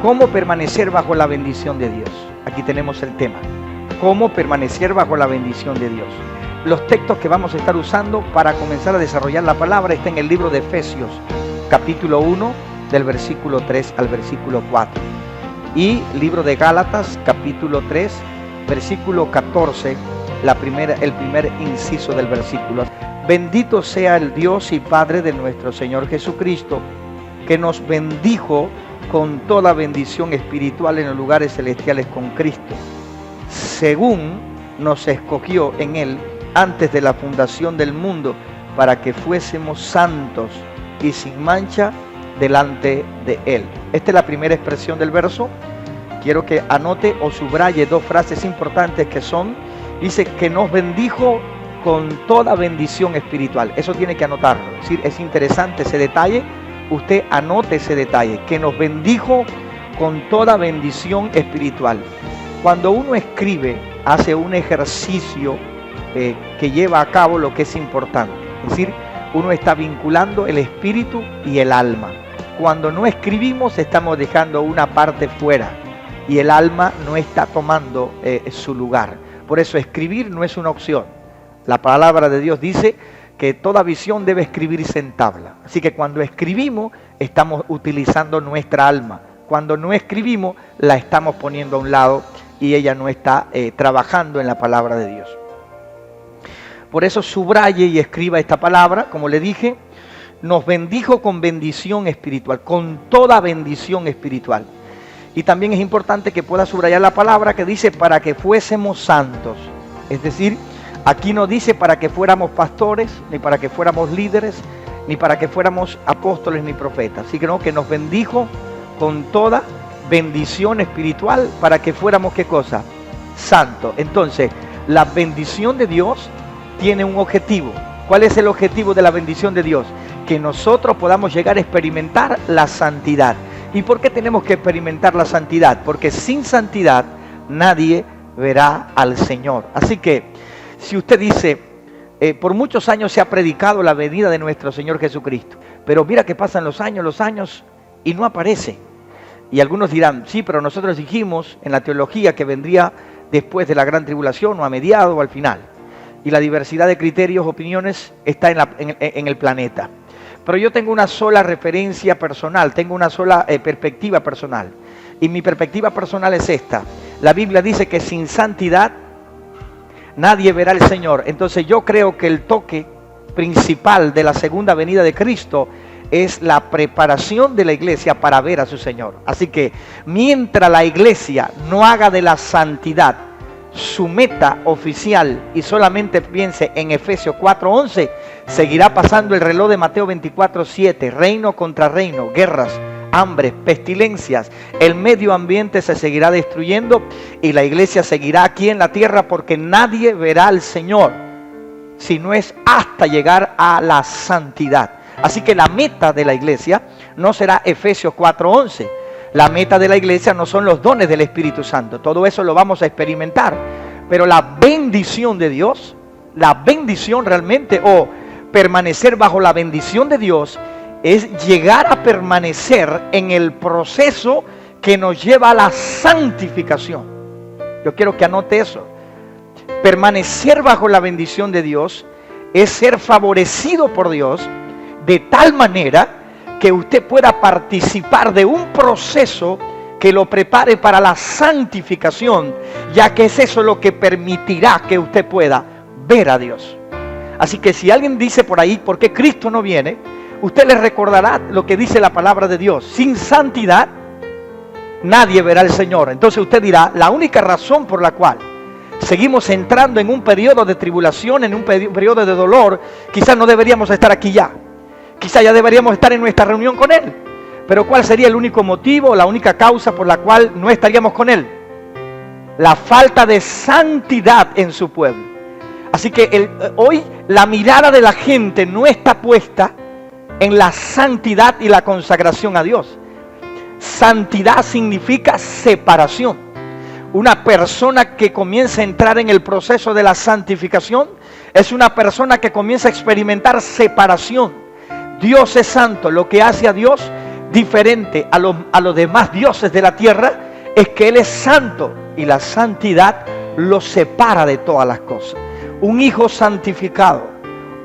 ¿Cómo permanecer bajo la bendición de Dios? Aquí tenemos el tema. ¿Cómo permanecer bajo la bendición de Dios? Los textos que vamos a estar usando para comenzar a desarrollar la palabra está en el libro de Efesios, capítulo 1, del versículo 3 al versículo 4. Y libro de Gálatas, capítulo 3, versículo 14, el primer inciso del versículo. Bendito sea el Dios y Padre de nuestro Señor Jesucristo, que nos bendijo con toda bendición espiritual en los lugares celestiales con Cristo, según nos escogió en Él antes de la fundación del mundo, para que fuésemos santos y sin mancha delante de Él. Esta es la primera expresión del verso. Quiero que anote o subraye dos frases importantes que son, dice que nos bendijo con toda bendición espiritual. Eso tiene que anotarlo. Es decir, es interesante ese detalle. Usted anote ese detalle, que nos bendijo con toda bendición espiritual. Cuando uno escribe, hace un ejercicio que lleva a cabo lo que es importante. Es decir, uno está vinculando el espíritu y el alma. Cuando no escribimos, estamos dejando una parte fuera y el alma no está tomando su lugar. Por eso escribir no es una opción. La palabra de Dios dice que toda visión debe escribirse en tabla. Así que cuando escribimos, estamos utilizando nuestra alma. Cuando no escribimos, la estamos poniendo a un lado y ella no está trabajando en la palabra de Dios. Por eso subraye y escriba esta palabra, como le dije, nos bendijo con bendición espiritual, con toda bendición espiritual. Y también es importante que pueda subrayar la palabra que dice para que fuésemos santos. Es decir, aquí no dice para que fuéramos pastores, ni para que fuéramos líderes, ni para que fuéramos apóstoles ni profetas. Así que no, que nos bendijo con toda bendición espiritual para que fuéramos, ¿qué cosa? Santos. Entonces, la bendición de Dios tiene un objetivo. ¿Cuál es el objetivo de la bendición de Dios? Que nosotros podamos llegar a experimentar la santidad. ¿Y por qué tenemos que experimentar la santidad? Porque sin santidad nadie verá al Señor. Así que, si usted dice, por muchos años se ha predicado la venida de nuestro Señor Jesucristo, pero mira que pasan los años y no aparece. Y algunos dirán, sí, pero nosotros dijimos en la teología que vendría después de la gran tribulación o a mediados o al final. Y la diversidad de criterios, opiniones está en el planeta. Pero yo tengo una sola referencia personal, tengo una sola perspectiva personal. Y mi perspectiva personal es esta. La Biblia dice que sin santidad nadie verá al Señor. Entonces yo creo que el toque principal de la segunda venida de Cristo es la preparación de la iglesia para ver a su Señor. Así que mientras la iglesia no haga de la santidad su meta oficial y solamente piense en Efesios 4:11, seguirá pasando el reloj de Mateo 24:7, reino contra reino, guerras, hambres, pestilencias, el medio ambiente se seguirá destruyendo y la iglesia seguirá aquí en la tierra porque nadie verá al Señor si no es hasta llegar a la santidad. Así que la meta de la iglesia no será Efesios 4:11. La meta de la iglesia no son los dones del Espíritu Santo. Todo eso lo vamos a experimentar. Pero la bendición de Dios, la bendición realmente, o permanecer bajo la bendición de Dios, es llegar a permanecer en el proceso que nos lleva a la santificación. Yo quiero que anote eso. Permanecer bajo la bendición de Dios es ser favorecido por Dios de tal manera que usted pueda participar de un proceso que lo prepare para la santificación, ya que es eso lo que permitirá que usted pueda ver a Dios. Así que si alguien dice por ahí, ¿por qué Cristo no viene?, usted le recordará lo que dice la palabra de Dios. Sin santidad nadie verá al Señor. Entonces usted dirá, la única razón por la cual seguimos entrando en un periodo de tribulación, en un periodo de dolor, quizás no deberíamos estar aquí ya. Quizás ya deberíamos estar en nuestra reunión con Él. Pero ¿cuál sería el único motivo, la única causa por la cual no estaríamos con Él? La falta de santidad en su pueblo. Así que hoy la mirada de la gente no está puesta en la santidad y la consagración a Dios. Santidad significa separación. Una persona que comienza a entrar en el proceso de la santificación es una persona que comienza a experimentar separación. Dios es santo, lo que hace a Dios diferente a los demás dioses de la tierra es que Él es santo y la santidad lo separa de todas las cosas. Un hijo santificado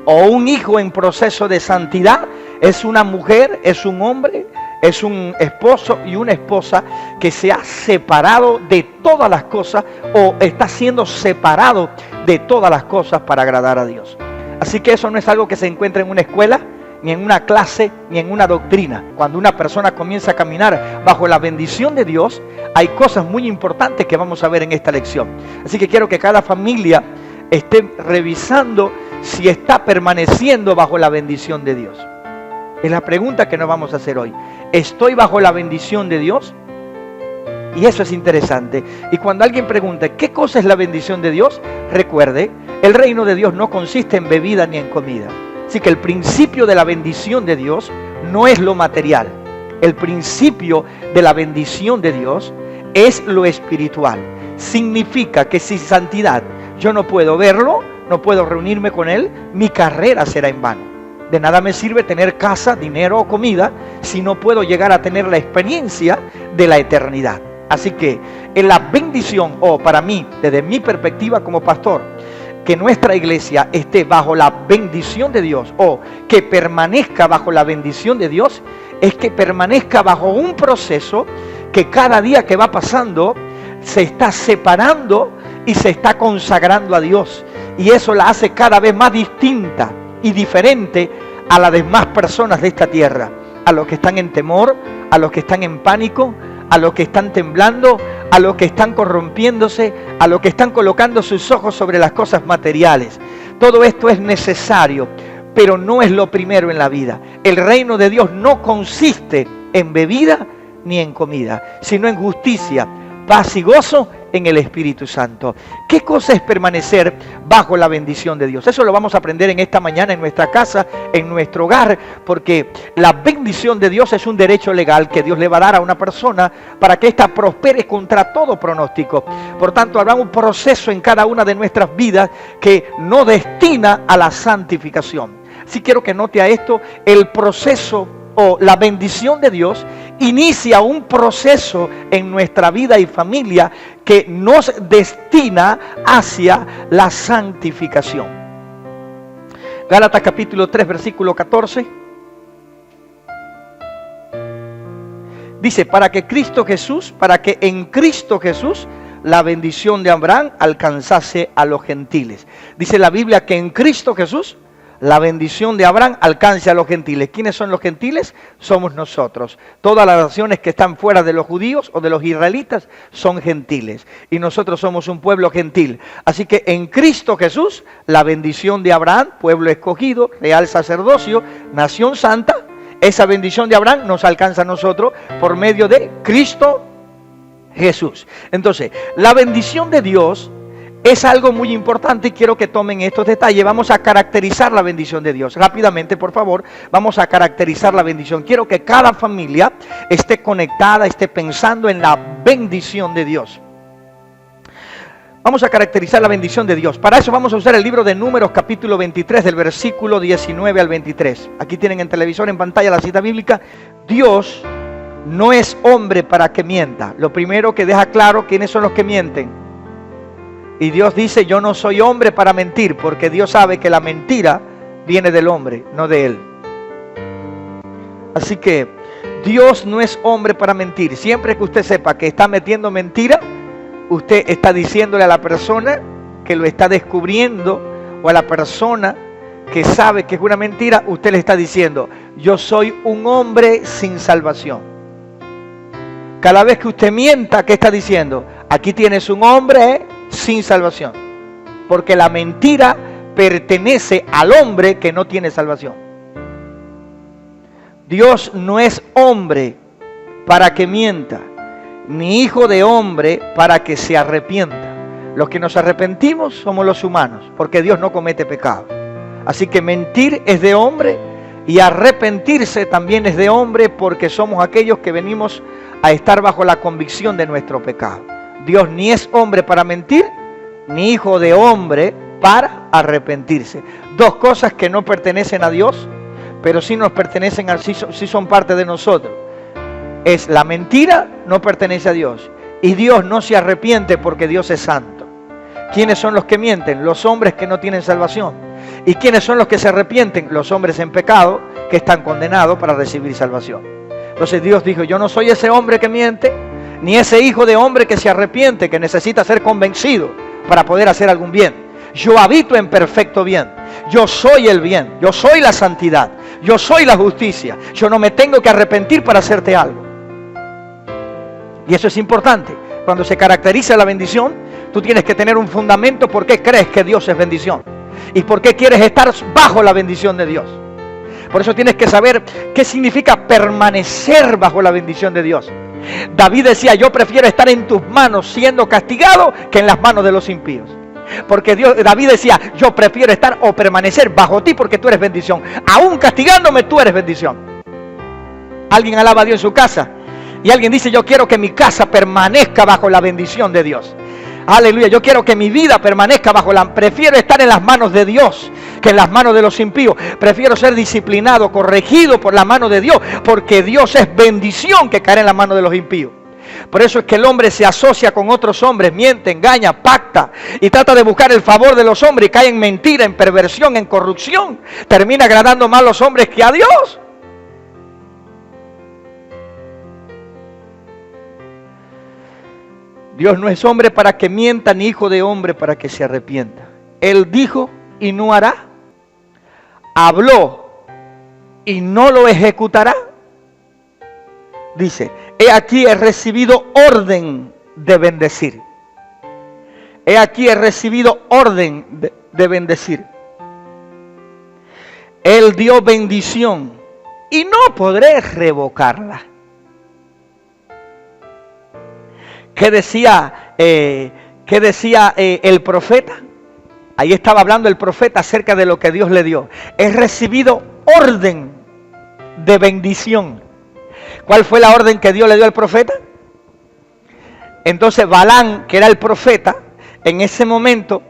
o un hijo en proceso de santidad es una mujer, es un hombre, es un esposo y una esposa que se ha separado de todas las cosas o está siendo separado de todas las cosas para agradar a Dios. Así que eso no es algo que se encuentra en una escuela, ni en una clase, ni en una doctrina. Cuando una persona comienza a caminar bajo la bendición de Dios, hay cosas muy importantes que vamos a ver en esta lección. Así que quiero que cada familia esté revisando si está permaneciendo bajo la bendición de Dios. Es la pregunta que nos vamos a hacer hoy. ¿Estoy bajo la bendición de Dios? Y eso es interesante. Y cuando alguien pregunte, ¿qué cosa es la bendición de Dios? Recuerde, el reino de Dios no consiste en bebida ni en comida. Así que el principio de la bendición de Dios no es lo material. El principio de la bendición de Dios es lo espiritual. Significa que sin santidad yo no puedo verlo, no puedo reunirme con Él, mi carrera será en vano. De nada me sirve tener casa, dinero o comida si no puedo llegar a tener la experiencia de la eternidad. Así que en la bendición, o para mí, desde mi perspectiva como pastor, que nuestra iglesia esté bajo la bendición de Dios o que permanezca bajo la bendición de Dios, es que permanezca bajo un proceso que cada día que va pasando se está separando y se está consagrando a Dios. Y eso la hace cada vez más distinta y diferente a las demás personas de esta tierra, a los que están en temor, a los que están en pánico, a los que están temblando, a los que están corrompiéndose, a los que están colocando sus ojos sobre las cosas materiales. Todo esto es necesario, pero no es lo primero en la vida. El reino de Dios no consiste en bebida ni en comida, sino en justicia, paz y gozo en el Espíritu Santo. ¿Qué cosa es permanecer bajo la bendición de Dios? Eso lo vamos a aprender en esta mañana en nuestra casa, en nuestro hogar, porque la bendición de Dios es un derecho legal que Dios le va a dar a una persona para que ésta prospere contra todo pronóstico. Por tanto, habrá un proceso en cada una de nuestras vidas que nos destina a la santificación. Sí quiero que note a esto, el proceso o la bendición de Dios inicia un proceso en nuestra vida y familia que nos destina hacia la santificación. Gálatas capítulo 3, versículo 14. Dice, para que en Cristo Jesús la bendición de Abraham alcanzase a los gentiles. Dice la Biblia que en Cristo Jesús la bendición de Abraham alcance a los gentiles. ¿Quiénes son los gentiles? Somos nosotros. Todas las naciones que están fuera de los judíos o de los israelitas son gentiles. Y nosotros somos un pueblo gentil. Así que en Cristo Jesús, la bendición de Abraham, pueblo escogido, real sacerdocio, nación santa, esa bendición de Abraham nos alcanza a nosotros por medio de Cristo Jesús. Entonces, la bendición de Dios es algo muy importante y quiero que tomen estos detalles. Vamos a caracterizar la bendición de Dios. Rápidamente, por favor, vamos a caracterizar la bendición. Quiero que cada familia esté conectada, esté pensando en la bendición de Dios. Vamos a caracterizar la bendición de Dios. Para eso vamos a usar el libro de Números, capítulo 23, del versículo 19 al 23. Aquí tienen en televisor, en pantalla, la cita bíblica. Dios no es hombre para que mienta. Lo primero que deja claro quiénes son los que mienten. Y Dios dice, yo no soy hombre para mentir, porque Dios sabe que la mentira viene del hombre, no de él. Así que Dios no es hombre para mentir. Siempre que usted sepa que está metiendo mentira, usted está diciéndole a la persona que lo está descubriendo o a la persona que sabe que es una mentira, usted le está diciendo, yo soy un hombre sin salvación. Cada vez que usted mienta, ¿qué está diciendo? Aquí tienes un hombre sin salvación, porque la mentira pertenece al hombre que no tiene salvación. Dios no es hombre para que mienta, ni hijo de hombre para que se arrepienta. Los que nos arrepentimos somos los humanos, porque Dios no comete pecado. Así que mentir es de hombre y arrepentirse también es de hombre, porque somos aquellos que venimos a estar bajo la convicción de nuestro pecado. Dios ni es hombre para mentir, ni hijo de hombre para arrepentirse. Dos cosas que no pertenecen a Dios, pero sí nos pertenecen, sí son parte de nosotros. es la mentira, no pertenece a Dios. Y Dios no se arrepiente porque Dios es santo. ¿Quiénes son los que mienten? Los hombres que no tienen salvación. ¿Y quiénes son los que se arrepienten? Los hombres en pecado que están condenados para recibir salvación. Entonces Dios dijo, yo no soy ese hombre que miente, ni ese hijo de hombre que se arrepiente, que necesita ser convencido para poder hacer algún bien. Yo habito en perfecto bien. Yo soy el bien. Yo soy la santidad. Yo soy la justicia. Yo no me tengo que arrepentir para hacerte algo. Y eso es importante. Cuando se caracteriza la bendición, tú tienes que tener un fundamento por qué crees que Dios es bendición. Y por qué quieres estar bajo la bendición de Dios. Por eso tienes que saber qué significa permanecer bajo la bendición de Dios. David decía, yo prefiero estar en tus manos siendo castigado que en las manos de los impíos. Porque David decía, yo prefiero estar o permanecer bajo ti porque tú eres bendición. Aún castigándome, tú eres bendición. Alguien alaba a Dios en su casa y alguien dice, yo quiero que mi casa permanezca bajo la bendición de Dios. Aleluya, yo quiero que mi vida permanezca prefiero estar en las manos de Dios que en las manos de los impíos. Prefiero ser disciplinado, corregido por la mano de Dios, porque Dios es bendición que caer en las manos de los impíos. Por eso es que el hombre se asocia con otros hombres, miente, engaña, pacta y trata de buscar el favor de los hombres y cae en mentira, en perversión, en corrupción. Termina agradando más a los hombres que a Dios. Dios no es hombre para que mienta, ni hijo de hombre para que se arrepienta. Él dijo y no hará. Habló y no lo ejecutará. Dice, he aquí he recibido orden de bendecir. He aquí he recibido orden de bendecir. Él dio bendición y no podré revocarla. ¿Qué decía el profeta? Ahí estaba hablando el profeta acerca de lo que Dios le dio. He recibido orden de bendición. ¿Cuál fue la orden que Dios le dio al profeta? Entonces Balán, que era el profeta, en ese momento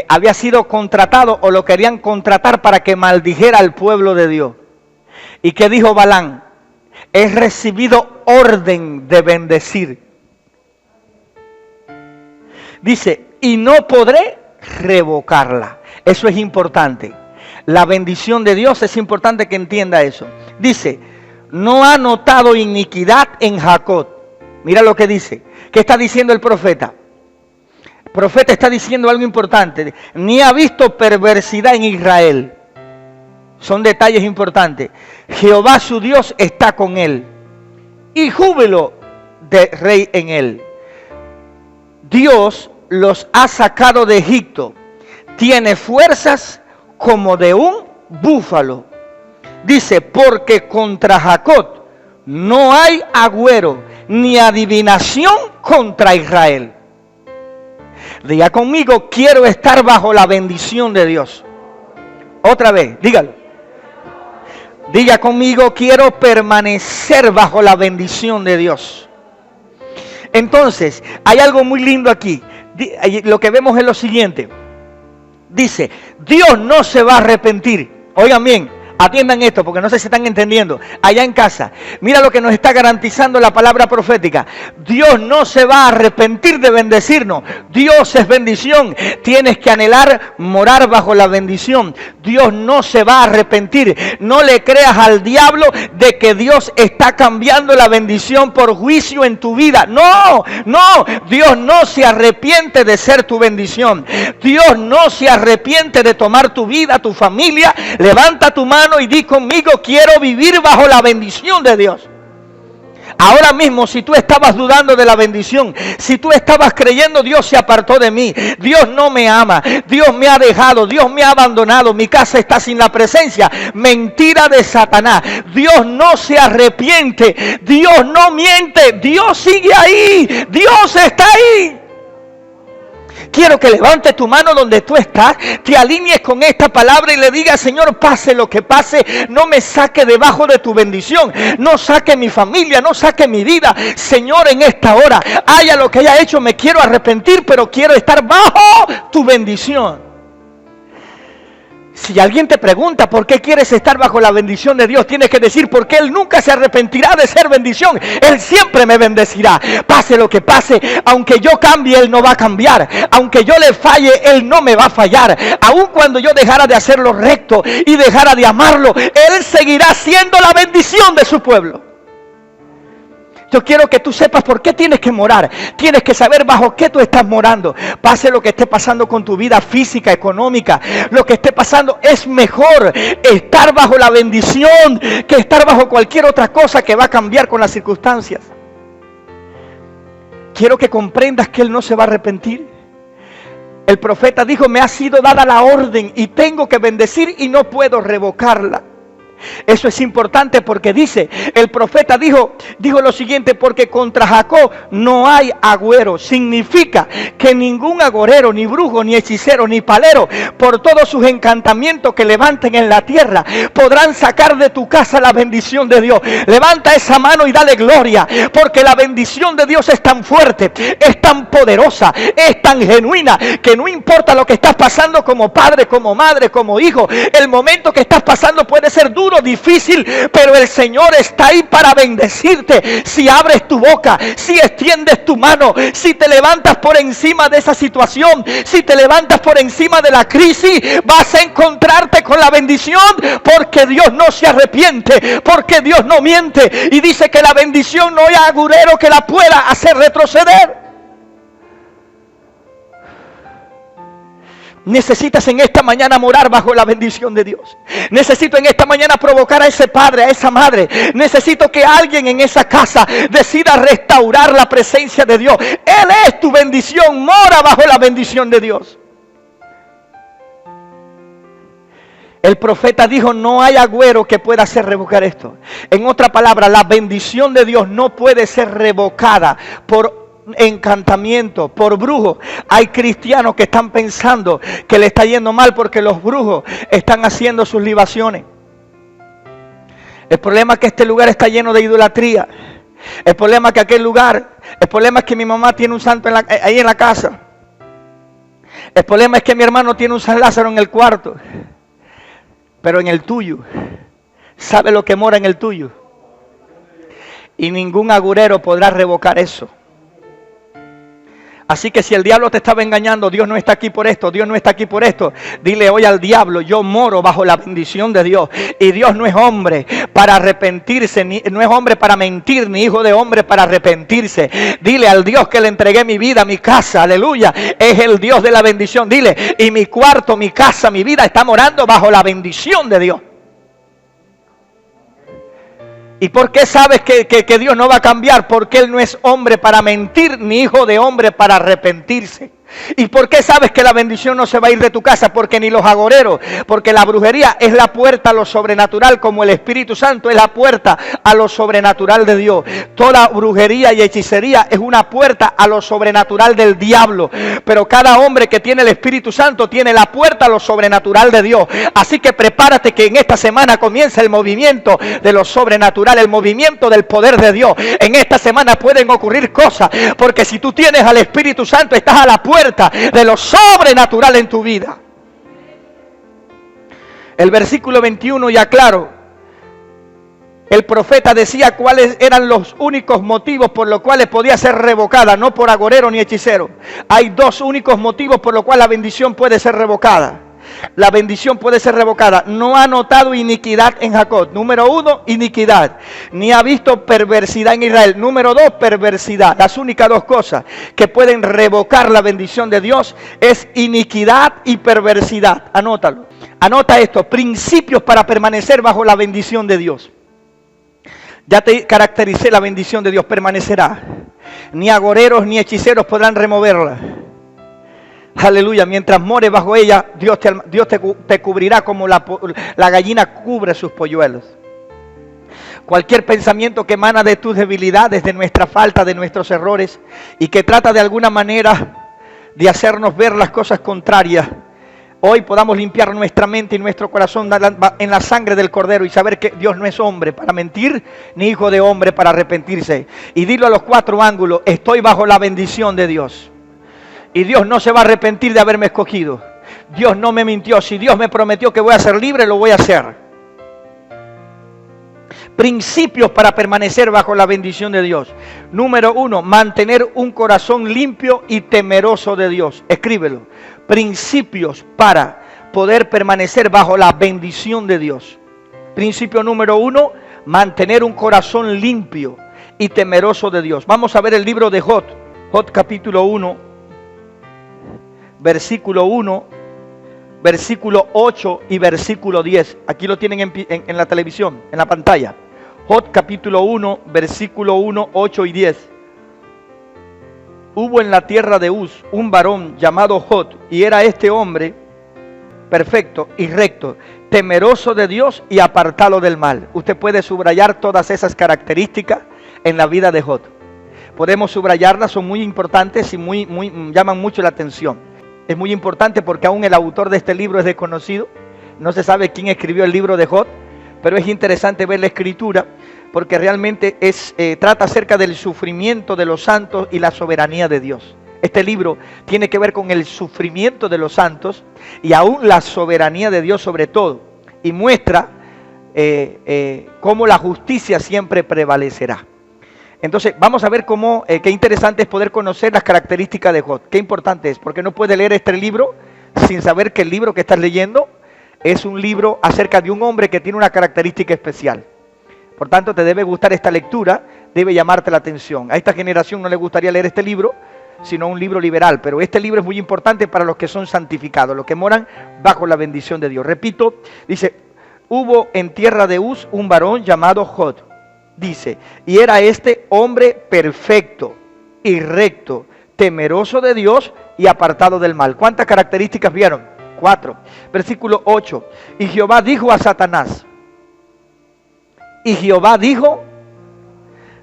había sido contratado o lo querían contratar para que maldijera al pueblo de Dios. ¿Y qué dijo Balán? He recibido orden de bendecir. Dice, y no podré revocarla. Eso es importante. La bendición de Dios es importante que entienda eso. Dice, no ha notado iniquidad en Jacob. Mira lo que dice. ¿Qué está diciendo el profeta? El profeta está diciendo algo importante. Ni ha visto perversidad en Israel. Son detalles importantes. Jehová su Dios está con él. Y júbilo de rey en él. Dios los ha sacado de Egipto. Tiene fuerzas como de un búfalo. Dice, porque contra Jacob no hay agüero ni adivinación contra Israel. Diga conmigo, quiero estar bajo la bendición de Dios. Otra vez, dígalo. Diga conmigo, quiero permanecer bajo la bendición de Dios. Entonces, hay algo muy lindo aquí. Lo que vemos es lo siguiente. Dice, Dios no se va a arrepentir. Oigan bien, atiendan esto porque no sé si están entendiendo. Allá en casa, mira lo que nos está garantizando la palabra profética. Dios no se va a arrepentir de bendecirnos. Dios es bendición. Tienes que anhelar morar bajo la bendición. Dios no se va a arrepentir. No le creas al diablo de que Dios está cambiando la bendición por juicio en tu vida. No, no. Dios no se arrepiente de ser tu bendición. Dios no se arrepiente de tomar tu vida, tu familia. Levanta tu mano y di conmigo, quiero vivir bajo la bendición de Dios. Ahora mismo, si tú estabas dudando de la bendición, si tú estabas creyendo, Dios se apartó de mí, Dios no me ama, Dios me ha dejado, Dios me ha abandonado, mi casa está sin la presencia, mentira de Satanás. Dios no se arrepiente, Dios no miente, Dios sigue ahí, Dios está ahí. Quiero que levantes tu mano donde tú estás, te alinees con esta palabra y le digas, Señor, pase lo que pase, no me saque debajo de tu bendición, no saque mi familia, no saque mi vida. Señor, en esta hora, haya lo que haya hecho, me quiero arrepentir, pero quiero estar bajo tu bendición. Si alguien te pregunta por qué quieres estar bajo la bendición de Dios, tienes que decir porque Él nunca se arrepentirá de ser bendición. Él siempre me bendecirá. Pase lo que pase, aunque yo cambie, Él no va a cambiar. Aunque yo le falle, Él no me va a fallar. Aun cuando yo dejara de hacer lo recto y dejara de amarlo, Él seguirá siendo la bendición de su pueblo. Yo quiero que tú sepas por qué tienes que morar. Tienes que saber bajo qué tú estás morando. Pase lo que esté pasando con tu vida física, económica, lo que esté pasando, es mejor estar bajo la bendición que estar bajo cualquier otra cosa que va a cambiar con las circunstancias. Quiero que comprendas que Él no se va a arrepentir. El profeta dijo: me ha sido dada la orden y tengo que bendecir y no puedo revocarla. Eso es importante porque dice, el profeta dijo lo siguiente: porque contra Jacob no hay agüero. Significa que ningún agorero, ni brujo, ni hechicero, ni palero, por todos sus encantamientos que levanten en la tierra, podrán sacar de tu casa la bendición de Dios. Levanta esa mano y dale gloria, porque la bendición de Dios es tan fuerte, es tan poderosa, es tan genuina, que no importa lo que estás pasando como padre, como madre, como hijo, el momento que estás pasando puede ser duro, difícil, pero el Señor está ahí para bendecirte. Si abres tu boca, si extiendes tu mano, si te levantas por encima de esa situación, si te levantas por encima de la crisis, vas a encontrarte con la bendición, porque Dios no se arrepiente, porque Dios no miente, y dice que la bendición no hay agurero que la pueda hacer retroceder. Necesitas en esta mañana morar bajo la bendición de Dios. Necesito en esta mañana provocar a ese padre, a esa madre. Necesito que alguien en esa casa decida restaurar la presencia de Dios. Él es tu bendición. Mora bajo la bendición de Dios. El profeta dijo: no hay agüero que pueda hacer revocar esto. En otra palabra, la bendición de Dios no puede ser revocada por encantamiento, por brujo. Hay cristianos que están pensando que le está yendo mal porque los brujos están haciendo sus libaciones. El problema es que este lugar está lleno de idolatría. El problema es que aquel lugar, el problema es que mi mamá tiene un santo ahí en la casa. El problema es que mi hermano tiene un San Lázaro en el cuarto. Pero en el tuyo, ¿sabe lo que mora en el tuyo? Y ningún agurero podrá revocar eso. Así que si el diablo te estaba engañando, Dios no está aquí por esto, Dios no está aquí por esto, dile hoy al diablo: yo moro bajo la bendición de Dios. Y Dios no es hombre para arrepentirse, no es hombre para mentir, ni hijo de hombre para arrepentirse. Dile al Dios que le entregué mi vida, mi casa, aleluya, es el Dios de la bendición. Dile: y mi cuarto, mi casa, mi vida está morando bajo la bendición de Dios. ¿Y por qué sabes que Dios no va a cambiar? Porque Él no es hombre para mentir, ni hijo de hombre para arrepentirse. ¿Y por qué sabes que la bendición no se va a ir de tu casa? Porque ni los agoreros, porque la brujería es la puerta a lo sobrenatural, como el Espíritu Santo es la puerta a lo sobrenatural de Dios. Toda brujería y hechicería es una puerta a lo sobrenatural del diablo, pero cada hombre que tiene el Espíritu Santo tiene la puerta a lo sobrenatural de Dios. Así que prepárate, que en esta semana comienza el movimiento de lo sobrenatural, el movimiento del poder de Dios. En esta semana pueden ocurrir cosas, porque si tú tienes al Espíritu Santo, estás a la puerta de lo sobrenatural en tu vida. El versículo 21 ya claro. El profeta decía cuáles eran los únicos motivos por los cuales podía ser revocada, no por agorero ni hechicero. Hay dos únicos motivos por los cuales la bendición puede ser revocada. La bendición puede ser revocada. No ha notado iniquidad en Jacob. Número 1, iniquidad. Ni ha visto perversidad en Israel. Número 2, perversidad. Las únicas dos cosas que pueden revocar la bendición de Dios es iniquidad y perversidad. Anótalo. Anota esto: principios para permanecer bajo la bendición de Dios. Ya te caractericé la bendición de Dios, permanecerá. Ni agoreros ni hechiceros podrán removerla. Aleluya, mientras mores bajo ella, Dios te cubrirá como la gallina cubre sus polluelos. Cualquier pensamiento que emana de tus debilidades, de nuestra falta, de nuestros errores, y que trata de alguna manera de hacernos ver las cosas contrarias, hoy podamos limpiar nuestra mente y nuestro corazón en la sangre del Cordero y saber que Dios no es hombre para mentir, ni hijo de hombre para arrepentirse. Y dilo a los cuatro ángulos: estoy bajo la bendición de Dios. Y Dios no se va a arrepentir de haberme escogido. Dios no me mintió. Si Dios me prometió que voy a ser libre, lo voy a hacer. Principios para permanecer bajo la bendición de Dios. Número 1, mantener un corazón limpio y temeroso de Dios. Escríbelo. Principios para poder permanecer bajo la bendición de Dios. Principio número 1, mantener un corazón limpio y temeroso de Dios. Vamos a ver el libro de Job. Job capítulo 1, versículo 1, versículo 8 y versículo 10. Aquí lo tienen en la televisión, en la pantalla. Job capítulo 1, versículo 1, 8 y 10. Hubo en la tierra de Uz un varón llamado Job, y era este hombre perfecto y recto, temeroso de Dios y apartado del mal. Usted puede subrayar todas esas características en la vida de Job. Podemos subrayarlas, son muy importantes y llaman mucho la atención. Es muy importante porque aún el autor de este libro es desconocido. No se sabe quién escribió el libro de Job, pero es interesante ver la escritura porque realmente trata acerca del sufrimiento de los santos y la soberanía de Dios. Este libro tiene que ver con el sufrimiento de los santos y aún la soberanía de Dios sobre todo. Y muestra cómo la justicia siempre prevalecerá. Entonces vamos a ver qué interesante es poder conocer las características de Job. Qué importante es, porque no puedes leer este libro sin saber que el libro que estás leyendo es un libro acerca de un hombre que tiene una característica especial. Por tanto, te debe gustar esta lectura, debe llamarte la atención. A esta generación no le gustaría leer este libro, sino un libro liberal. Pero este libro es muy importante para los que son santificados, los que moran bajo la bendición de Dios. Repito, dice, hubo en tierra de Uz un varón llamado Job. Dice, y era este hombre perfecto y recto, temeroso de Dios y apartado del mal. ¿Cuántas características vieron? 4. Versículo 8. Y Jehová dijo a Satanás. Y Jehová dijo,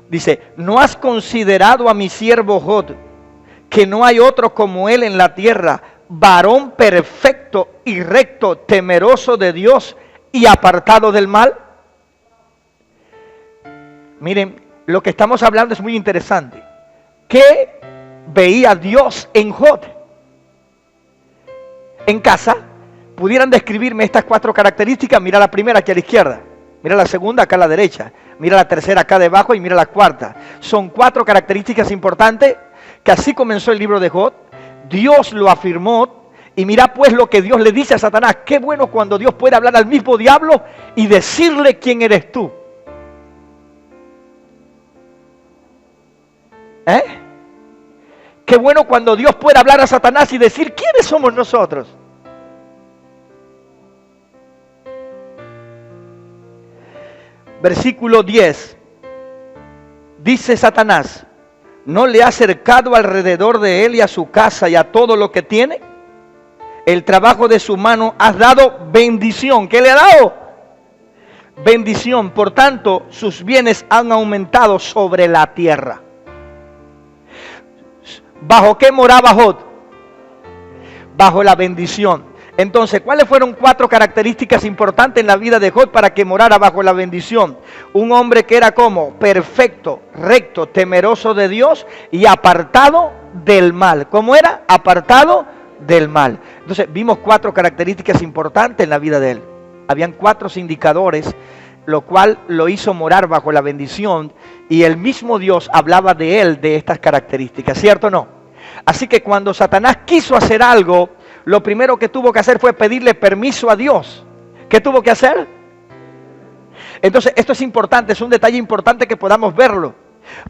dice, ¿no has considerado a mi siervo Job, que no hay otro como él en la tierra, varón perfecto y recto, temeroso de Dios y apartado del mal? Miren, lo que estamos hablando es muy interesante. ¿Qué veía Dios en Job? En casa, pudieran describirme estas 4 características. Mira la primera aquí a la izquierda, mira la segunda acá a la derecha, mira la tercera acá debajo y mira la cuarta. Son 4 características importantes que así comenzó el libro de Job. Dios lo afirmó y mira pues lo que Dios le dice a Satanás. Qué bueno cuando Dios puede hablar al mismo diablo y decirle quién eres tú. Qué bueno cuando Dios puede hablar a Satanás y decir quiénes somos nosotros. Versículo 10. Dice Satanás, ¿no le ha cercado alrededor de él y a su casa y a todo lo que tiene? El trabajo de su mano has dado bendición. ¿Qué le ha dado? Bendición. Por tanto, sus bienes han aumentado sobre la tierra. ¿Bajo qué moraba Job? Bajo la bendición. Entonces, ¿cuáles fueron 4 características importantes en la vida de Job para que morara bajo la bendición? Un hombre que era como perfecto, recto, temeroso de Dios y apartado del mal. ¿Cómo era? Apartado del mal. Entonces, vimos 4 características importantes en la vida de él. Habían 4 indicadores, lo cual lo hizo morar bajo la bendición, y el mismo Dios hablaba de él, de estas características, ¿cierto o no? Así que cuando Satanás quiso hacer algo, lo primero que tuvo que hacer fue pedirle permiso a Dios. ¿Qué tuvo que hacer? Entonces, esto es importante, es un detalle importante que podamos verlo,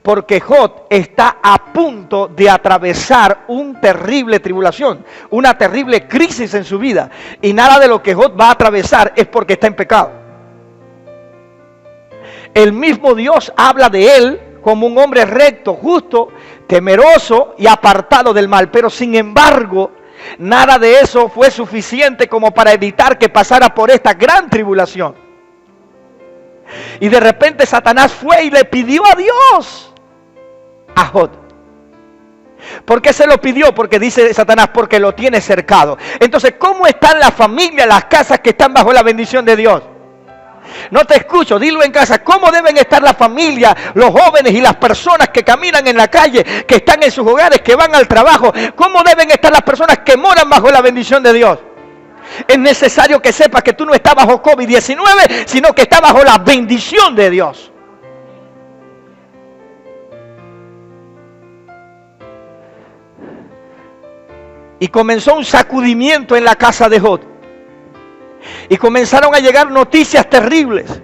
porque Job está a punto de atravesar una terrible tribulación, una terrible crisis en su vida, y nada de lo que Job va a atravesar es porque está en pecado. El mismo Dios habla de él como un hombre recto, justo, temeroso y apartado del mal. Pero sin embargo, nada de eso fue suficiente como para evitar que pasara por esta gran tribulación. Y de repente Satanás fue y le pidió a Dios, a Job. ¿Por qué se lo pidió? Porque dice Satanás, porque lo tiene cercado. Entonces, ¿cómo están las familias, las casas que están bajo la bendición de Dios? No te escucho, dilo en casa. ¿Cómo deben estar las familias, los jóvenes y las personas que caminan en la calle, que están en sus hogares, que van al trabajo? ¿Cómo deben estar las personas que moran bajo la bendición de Dios? Es necesario que sepas que tú no estás bajo COVID-19, sino que estás bajo la bendición de Dios. Y comenzó un sacudimiento en la casa de Job. Y comenzaron a llegar noticias terribles.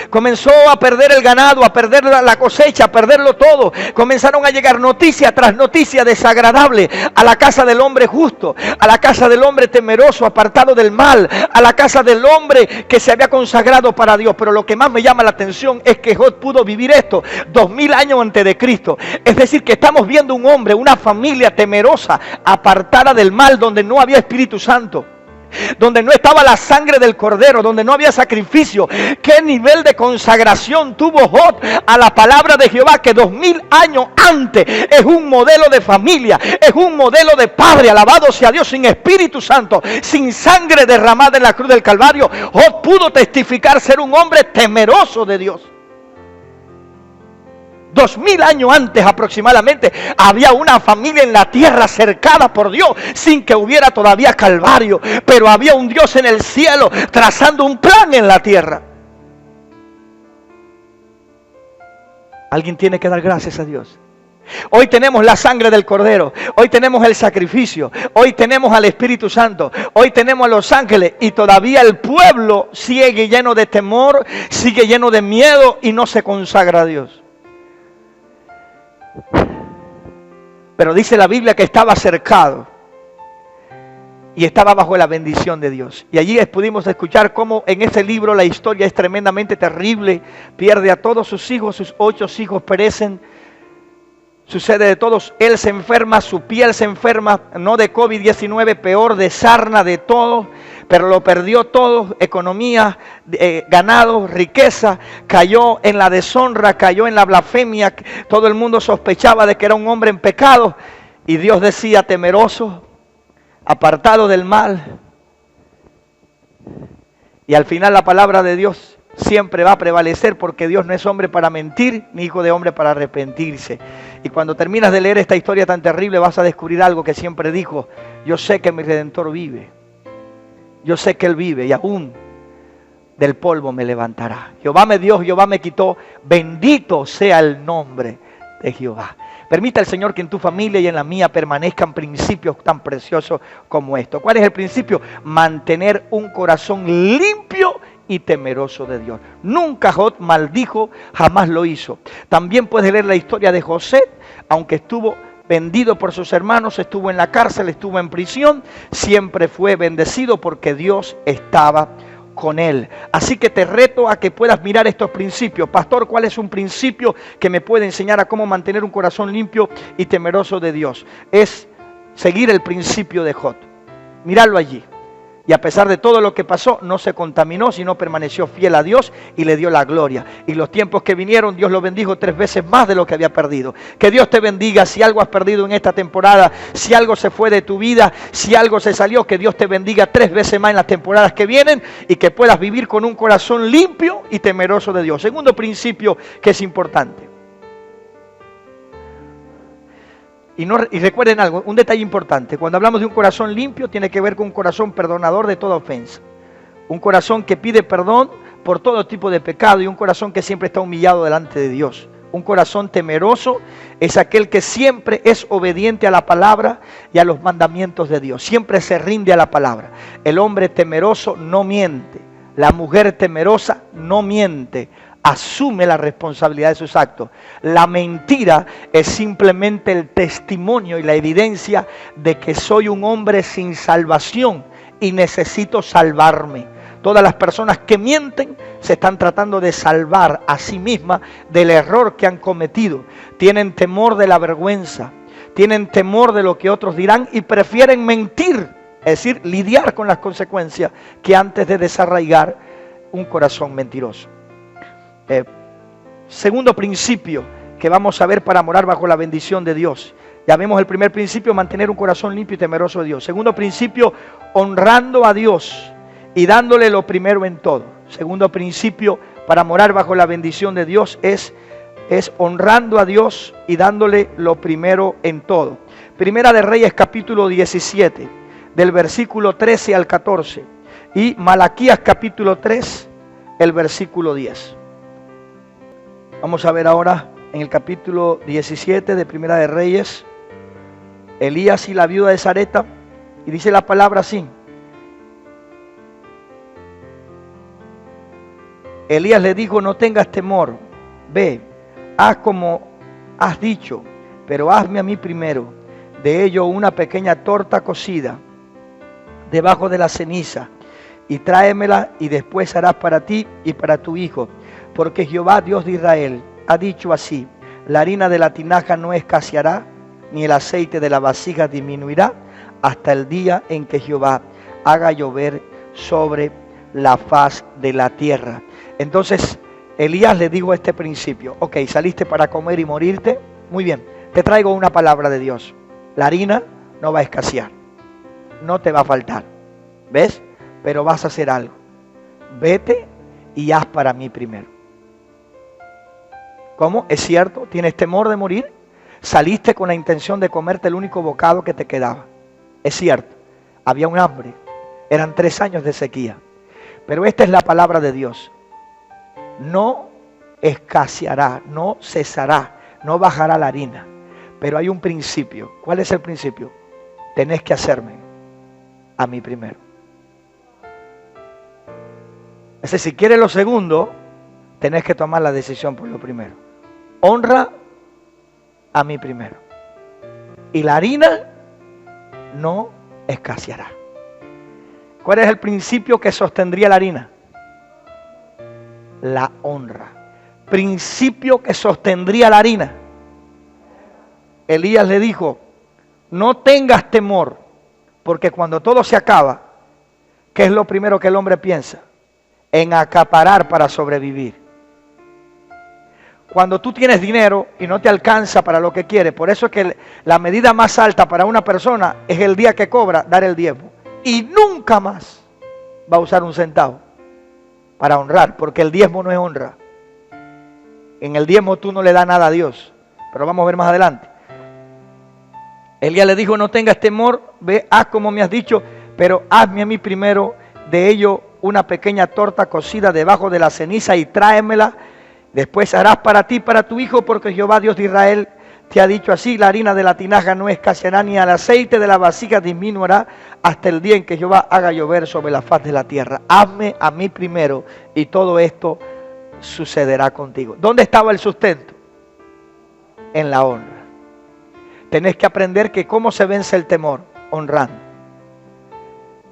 Comenzó a perder el ganado, a perder la cosecha, a perderlo todo. Comenzaron a llegar noticia tras noticia desagradable a la casa del hombre justo, a la casa del hombre temeroso, apartado del mal, a la casa del hombre que se había consagrado para Dios. Pero lo que más me llama la atención es que Job pudo vivir esto 2000 años antes de Cristo. Es decir, que estamos viendo un hombre, una familia temerosa, apartada del mal, donde no había Espíritu Santo, donde no estaba la sangre del cordero, donde no había sacrificio. ¿Qué nivel de consagración tuvo Job a la palabra de Jehová? Que 2000 años antes es un modelo de familia, es un modelo de padre, alabado sea Dios, sin Espíritu Santo, sin sangre derramada en la cruz del Calvario. Job pudo testificar ser un hombre temeroso de Dios. 2000 años antes aproximadamente había una familia en la tierra cercada por Dios sin que hubiera todavía Calvario, pero había un Dios en el cielo trazando un plan en la tierra. Alguien tiene que dar gracias a Dios. Hoy tenemos la sangre del Cordero, hoy tenemos el sacrificio, hoy tenemos al Espíritu Santo, hoy tenemos a los ángeles, y todavía el pueblo sigue lleno de temor, sigue lleno de miedo y no se consagra a Dios. Pero dice la Biblia que estaba cercado y estaba bajo la bendición de Dios. Y allí pudimos escuchar cómo en este libro la historia es tremendamente terrible. Pierde a todos sus hijos, sus 8 hijos perecen. Sucede de todos. Él se enferma, su piel se enferma, no de COVID-19, peor, de sarna, de todo. Pero lo perdió todo: economía, ganado, riqueza. Cayó en la deshonra, cayó en la blasfemia. Todo el mundo sospechaba de que era un hombre en pecado. Y Dios decía: temeroso, apartado del mal. Y al final la palabra de Dios siempre va a prevalecer, porque Dios no es hombre para mentir, ni hijo de hombre para arrepentirse. Y cuando terminas de leer esta historia tan terrible, vas a descubrir algo que siempre dijo: yo sé que mi Redentor vive. Yo sé que Él vive, y aún del polvo me levantará. Jehová me dio, Jehová me quitó. Bendito sea el nombre de Jehová. Permita al Señor que en tu familia y en la mía permanezcan principios tan preciosos como esto. ¿Cuál es el principio? Mantener un corazón limpio y temeroso de Dios. Nunca Job maldijo, jamás lo hizo. También puedes leer la historia de José, aunque estuvo vendido por sus hermanos, estuvo en la cárcel, estuvo en prisión, siempre fue bendecido porque Dios estaba con él. Así que te reto a que puedas mirar estos principios. Pastor, ¿cuál es un principio que me puede enseñar a cómo mantener un corazón limpio y temeroso de Dios? Es seguir el principio de Job. Míralo allí. Y a pesar de todo lo que pasó, no se contaminó, sino permaneció fiel a Dios y le dio la gloria. Y los tiempos que vinieron, Dios lo bendijo 3 veces más de lo que había perdido. Que Dios te bendiga. Si algo has perdido en esta temporada, si algo se fue de tu vida, si algo se salió, que Dios te bendiga 3 veces más en las temporadas que vienen, y que puedas vivir con un corazón limpio y temeroso de Dios. Segundo principio que es importante. Y recuerden algo, un detalle importante: cuando hablamos de un corazón limpio, tiene que ver con un corazón perdonador de toda ofensa. Un corazón que pide perdón por todo tipo de pecado, y un corazón que siempre está humillado delante de Dios. Un corazón temeroso es aquel que siempre es obediente a la palabra y a los mandamientos de Dios. Siempre se rinde a la palabra. El hombre temeroso no miente. La mujer temerosa no miente. Asume la responsabilidad de sus actos. La mentira es simplemente el testimonio y la evidencia de que soy un hombre sin salvación y necesito salvarme. Todas las personas que mienten se están tratando de salvar a sí mismas del error que han cometido. Tienen temor de la vergüenza, tienen temor de lo que otros dirán y prefieren mentir, es decir, lidiar con las consecuencias, que antes de desarraigar un corazón mentiroso. Segundo principio que vamos a ver para morar bajo la bendición de Dios. Ya vemos el primer principio: mantener un corazón limpio y temeroso de Dios. Segundo principio: honrando a Dios y dándole lo primero en todo. Segundo principio para morar bajo la bendición de Dios es honrando a Dios y dándole lo primero en todo. Primera de Reyes capítulo 17. del versículo 13 al 14. Y Malaquías capítulo 3, el versículo 10. Vamos a ver ahora en el capítulo 17 de Primera de Reyes, Elías y la viuda de Sarepta, y dice la palabra así. Elías le dijo: no tengas temor, ve, haz como has dicho, pero hazme a mí primero de ello una pequeña torta cocida debajo de la ceniza, y tráemela, y después harás para ti y para tu hijo, porque Jehová Dios de Israel ha dicho así: la harina de la tinaja no escaseará, ni el aceite de la vasija disminuirá, hasta el día en que Jehová haga llover sobre la faz de la tierra. Entonces Elías le dijo este principio: ok, saliste para comer y morirte, muy bien, te traigo una palabra de Dios. La harina no va a escasear, no te va a faltar, ¿ves? Pero vas a hacer algo. Vete y haz para mí primero. ¿Cómo? ¿Es cierto? ¿Tienes temor de morir? Saliste con la intención de comerte el único bocado que te quedaba. Es cierto, había un hambre, eran 3 años de sequía. Pero esta es la palabra de Dios: no escaseará, no cesará, no bajará la harina. Pero hay un principio. ¿Cuál es el principio? Tenés que hacerme a mí primero. Es decir, si quieres lo segundo, tenés que tomar la decisión por lo primero. Honra a mí primero. Y la harina no escaseará. ¿Cuál es el principio que sostendría la harina? La honra. Principio que sostendría la harina. Elías le dijo: no tengas temor, porque cuando todo se acaba, ¿qué es lo primero que el hombre piensa? En acaparar para sobrevivir. Cuando tú tienes dinero y no te alcanza para lo que quieres, por eso es que la medida más alta para una persona es el día que cobra dar el diezmo. Y nunca más va a usar un centavo para honrar, porque el diezmo no es honra. En el diezmo tú no le das nada a Dios, pero vamos a ver más adelante. Elías le dijo: no tengas temor, ve, haz como me has dicho, pero hazme a mí primero de ello una pequeña torta cocida debajo de la ceniza y tráemela. Después harás para ti y para tu hijo, porque Jehová Dios de Israel te ha dicho así: la harina de la tinaja no escaseará, ni el aceite de la vasija disminuirá, hasta el día en que Jehová haga llover sobre la faz de la tierra. Hazme a mí primero y todo esto sucederá contigo. ¿Dónde estaba el sustento? En la honra. Tenés que aprender que cómo se vence el temor, honrando.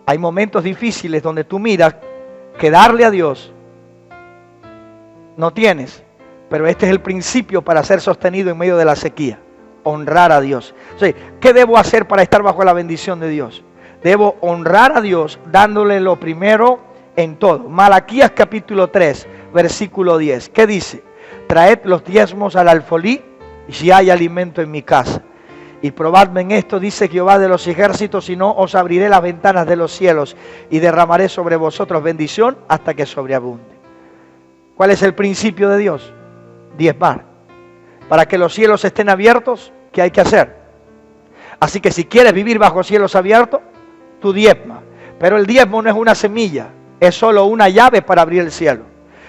Hay momentos difíciles donde tú miras que darle a Dios no tienes, pero este es el principio para ser sostenido en medio de la sequía: honrar a Dios. O sea, ¿qué debo hacer para estar bajo la bendición de Dios? Debo honrar a Dios dándole lo primero en todo. Malaquías capítulo 3, versículo 10. ¿Qué dice? Traed los diezmos al alfolí, si hay alimento en mi casa. Y probadme en esto, dice Jehová de los ejércitos, si no, os abriré las ventanas de los cielos y derramaré sobre vosotros bendición hasta que sobreabunde. ¿Cuál es el principio de Dios? Diezmar. Para que los cielos estén abiertos, ¿qué hay que hacer? Así que si quieres vivir bajo cielos abiertos, tú diezma. Pero el diezmo no es una semilla, es solo una llave para abrir el cielo.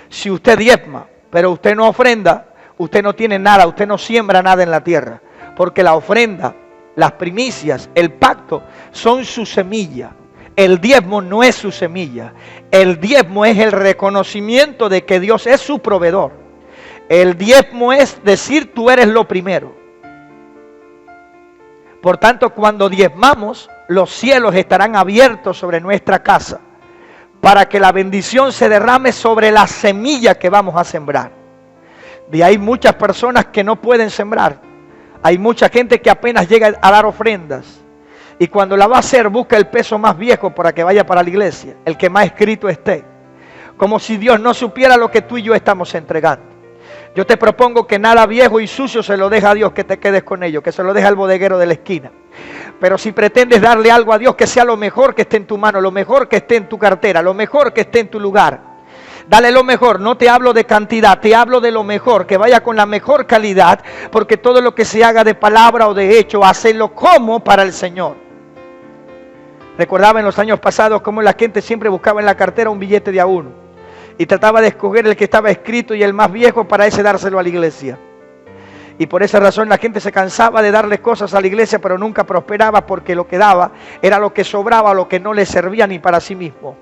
Si usted diezma, pero usted no ofrenda, usted no tiene nada, usted no siembra nada en la tierra. Porque la ofrenda, las primicias, el pacto son su semilla. El diezmo no es su semilla. El diezmo es el reconocimiento de que Dios es su proveedor. El diezmo es decir: tú eres lo primero. Por tanto, cuando diezmamos, los cielos estarán abiertos sobre nuestra casa para que la bendición se derrame sobre la semilla que vamos a sembrar. De ahí muchas personas que no pueden sembrar. Hay mucha gente que apenas llega a dar ofrendas. Y cuando la va a hacer, busca el peso más viejo para que vaya para la iglesia, el que más escrito esté. Como si Dios no supiera lo que tú y yo estamos entregando. Yo te propongo que nada viejo y sucio se lo deja a Dios, que te quedes con ello, que se lo deje al bodeguero de la esquina. Pero si pretendes darle algo a Dios, que sea lo mejor que esté en tu mano, lo mejor que esté en tu cartera, lo mejor que esté en tu lugar. Dale lo mejor, no te hablo de cantidad, te hablo de lo mejor, que vaya con la mejor calidad, porque todo lo que se haga de palabra o de hecho, hacelo como para el Señor. Recordaba en los años pasados cómo la gente siempre buscaba en la cartera un billete de a 1 y trataba de escoger el que estaba escrito y el más viejo para ese dárselo a la iglesia. Y por esa razón la gente se cansaba de darle cosas a la iglesia, pero nunca prosperaba, porque lo que daba era lo que sobraba, lo que no le servía ni para sí mismo.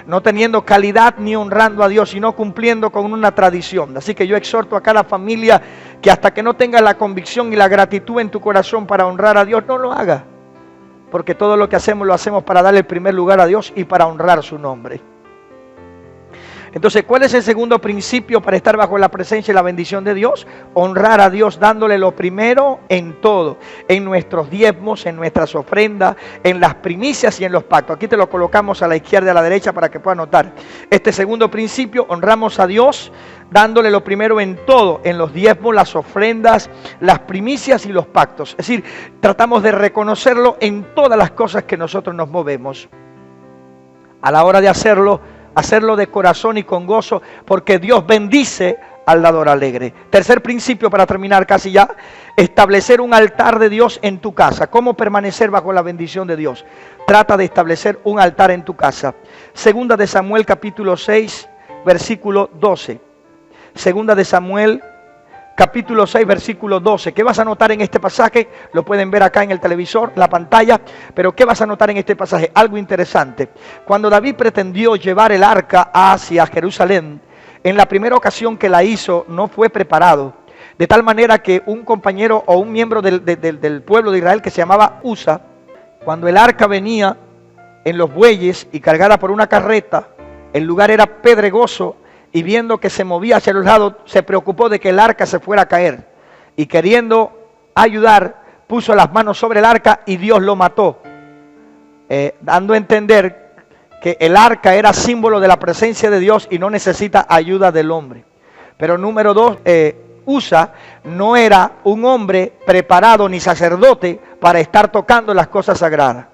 No teniendo calidad ni honrando a Dios, sino cumpliendo con una tradición. Así que yo exhorto a cada familia que hasta que no tenga la convicción y la gratitud en tu corazón para honrar a Dios, no lo haga. Porque todo lo que hacemos lo hacemos para darle el primer lugar a Dios y para honrar su nombre. Entonces, ¿cuál es el segundo principio para estar bajo la presencia y la bendición de Dios? Honrar a Dios dándole lo primero en todo, en nuestros diezmos, en nuestras ofrendas, en las primicias y en los pactos. Aquí te lo colocamos a la izquierda y a la derecha para que puedas notar. Este segundo principio, honramos a Dios dándole lo primero en todo, en los diezmos, las ofrendas, las primicias y los pactos. Es decir, tratamos de reconocerlo en todas las cosas que nosotros nos movemos. A la hora de hacerlo de corazón y con gozo, porque Dios bendice al dador alegre. Tercer principio, para terminar casi ya: establecer un altar de Dios en tu casa. ¿Cómo permanecer bajo la bendición de Dios? Trata de establecer un altar en tu casa. Segunda de Samuel capítulo 6 versículo 12. Segunda de Samuel capítulo 6 versículo 12. ¿Qué vas a notar en este pasaje? Lo pueden ver acá en el televisor, la pantalla. Pero ¿qué vas a notar en este pasaje? Algo interesante. Cuando David pretendió llevar el arca hacia Jerusalén, en la primera ocasión que la hizo no fue preparado. De tal manera que un compañero o un miembro del pueblo de Israel que se llamaba Usa, cuando el arca venía en los bueyes y cargada por una carreta, el lugar era pedregoso, y viendo que se movía hacia los lados, se preocupó de que el arca se fuera a caer. Y queriendo ayudar, puso las manos sobre el arca y Dios lo mató. Dando a entender que el arca era símbolo de la presencia de Dios y no necesita ayuda del hombre. Pero número 2, Usa no era un hombre preparado ni sacerdote para estar tocando las cosas sagradas.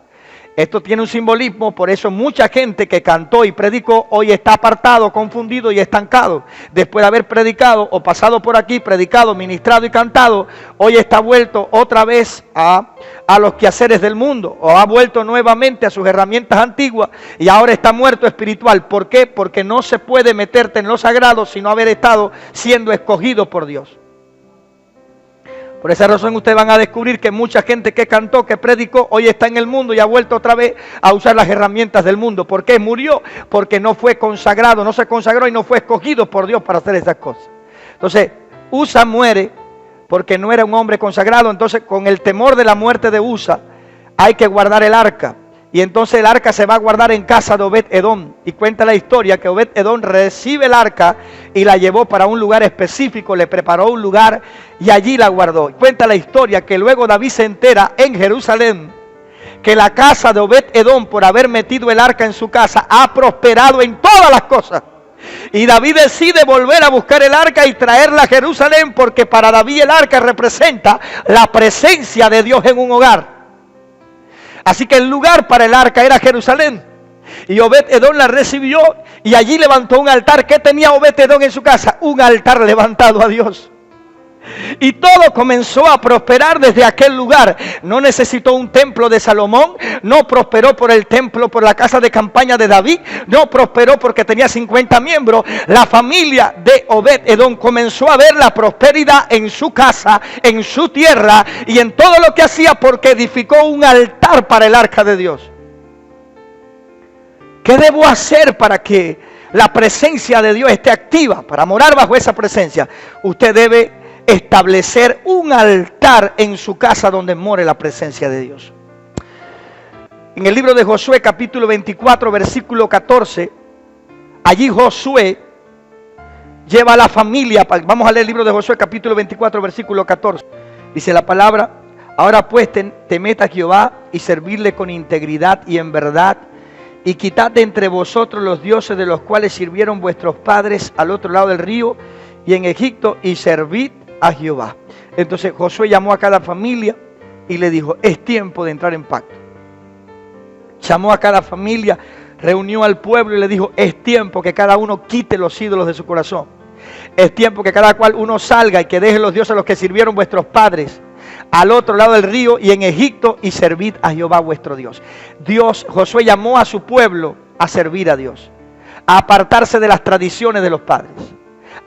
Esto tiene un simbolismo, por eso mucha gente que cantó y predicó hoy está apartado, confundido y estancado. Después de haber predicado o pasado por aquí, predicado, ministrado y cantado, hoy está vuelto otra vez a los quehaceres del mundo, o ha vuelto nuevamente a sus herramientas antiguas y ahora está muerto espiritual. ¿Por qué? Porque no se puede meterte en lo sagrado sino haber estado siendo escogido por Dios. Por esa razón ustedes van a descubrir que mucha gente que cantó, que predicó, hoy está en el mundo y ha vuelto otra vez a usar las herramientas del mundo. ¿Por qué murió? Porque no fue consagrado, no se consagró y no fue escogido por Dios para hacer esas cosas. Entonces, Usa muere porque no era un hombre consagrado. Entonces, con el temor de la muerte de Usa, hay que guardar el arca. Y entonces el arca se va a guardar en casa de Obed-Edom. Y cuenta la historia que Obed-Edom recibe el arca y la llevó para un lugar específico, le preparó un lugar y allí la guardó. Y cuenta la historia que luego David se entera en Jerusalén que la casa de Obed-Edom, por haber metido el arca en su casa, ha prosperado en todas las cosas. Y David decide volver a buscar el arca y traerla a Jerusalén, porque para David el arca representa la presencia de Dios en un hogar. Así que el lugar para el arca era Jerusalén. Y Obed-Edom la recibió y allí levantó un altar. ¿Qué tenía Obed-Edom en su casa? Un altar levantado a Dios. Y todo comenzó a prosperar desde aquel lugar. No necesitó un templo de Salomón. No prosperó por el templo, por la casa de campaña de David. No prosperó porque tenía 50 miembros. La familia de Obed-Edom comenzó a ver la prosperidad en su casa, en su tierra y en todo lo que hacía, porque edificó un altar para el arca de Dios. ¿Qué debo hacer para que la presencia de Dios esté activa? Para morar bajo esa presencia, usted debe establecer un altar en su casa donde more la presencia de Dios. En el libro de Josué capítulo 24 versículo 14, allí Josué lleva a la familia, vamos a leer el libro de Josué capítulo 24 versículo 14, dice la palabra: ahora pues temed a Jehová y servidle con integridad y en verdad, y quitad de entre vosotros los dioses de los cuales sirvieron vuestros padres al otro lado del río y en Egipto, y servid a Jehová. Entonces Josué llamó a cada familia y le dijo: es tiempo de entrar en pacto. Llamó a cada familia, reunió al pueblo y le dijo: es tiempo que cada uno quite los ídolos de su corazón. Es tiempo que cada cual uno salga y que deje los dioses a los que sirvieron vuestros padres. al otro lado del río y en Egipto, y servid a Jehová vuestro Dios. Josué llamó a su pueblo a servir a Dios, a apartarse de las tradiciones de los padres,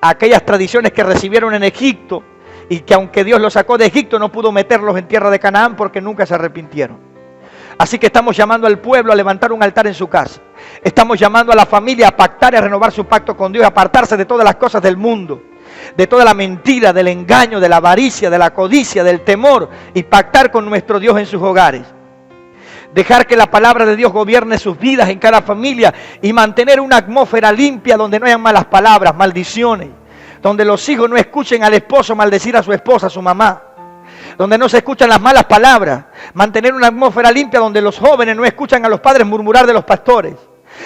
aquellas tradiciones que recibieron en Egipto, y que aunque Dios los sacó de Egipto, no pudo meterlos en tierra de Canaán porque nunca se arrepintieron. Así que estamos llamando al pueblo a levantar un altar en su casa. Estamos llamando a la familia a pactar y a renovar su pacto con Dios, a apartarse de todas las cosas del mundo, de toda la mentira, del engaño, de la avaricia, de la codicia, del temor, y pactar con nuestro Dios en sus hogares. Dejar que la palabra de Dios gobierne sus vidas en cada familia y mantener una atmósfera limpia donde no hayan malas palabras, maldiciones, donde los hijos no escuchen al esposo maldecir a su esposa, a su mamá, donde no se escuchan las malas palabras. Mantener una atmósfera limpia donde los jóvenes no escuchan a los padres murmurar de los pastores.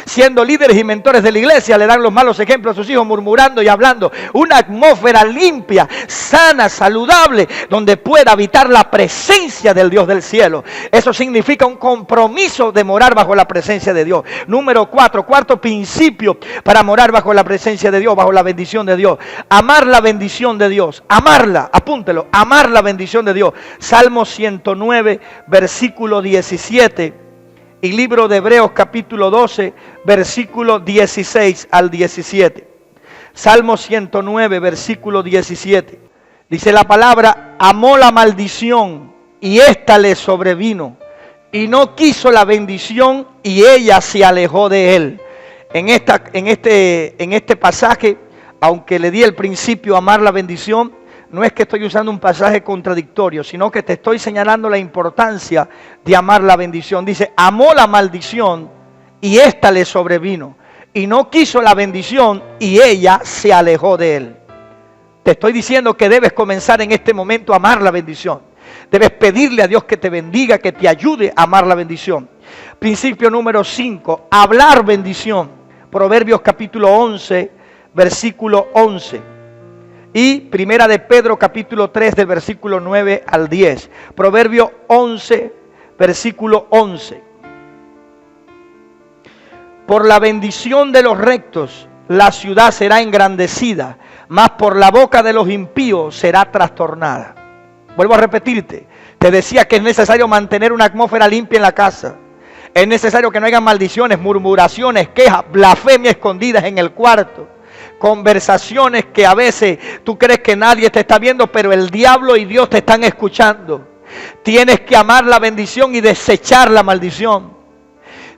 Siendo líderes y mentores de la iglesia, le dan los malos ejemplos a sus hijos murmurando y hablando. Una atmósfera limpia, sana, saludable, donde pueda habitar la presencia del Dios del cielo. Eso significa un compromiso de morar bajo la presencia de Dios. Número 4, cuarto principio para morar bajo la presencia de Dios, bajo la bendición de Dios. Amar la bendición de Dios. Amarla, apúntelo, amar la bendición de Dios. Salmo 109, versículo 17. Y libro de Hebreos capítulo 12, versículo 16 al 17. Salmo 109, versículo 17. Dice la palabra: amó la maldición y ésta le sobrevino, y no quiso la bendición y ella se alejó de él. En este pasaje, aunque le di el principio amar la bendición, no es que estoy usando un pasaje contradictorio, sino que te estoy señalando la importancia de amar la bendición. Dice: amó la maldición y ésta le sobrevino, y no quiso la bendición y ella se alejó de él. Te estoy diciendo que debes comenzar en este momento a amar la bendición. Debes pedirle a Dios que te bendiga, que te ayude a amar la bendición. Principio número 5, hablar bendición. Proverbios capítulo 11, versículo 11. Y primera de Pedro capítulo 3 del versículo 9 al 10. Proverbio 11, versículo 11. Por la bendición de los rectos la ciudad será engrandecida, mas por la boca de los impíos será trastornada. Vuelvo a repetirte, te decía que es necesario mantener una atmósfera limpia en la casa. Es necesario que no haya maldiciones, murmuraciones, quejas, blasfemias escondidas en el cuarto. Conversaciones que a veces tú crees que nadie te está viendo, pero el diablo y Dios te están escuchando. Tienes que amar la bendición y desechar la maldición.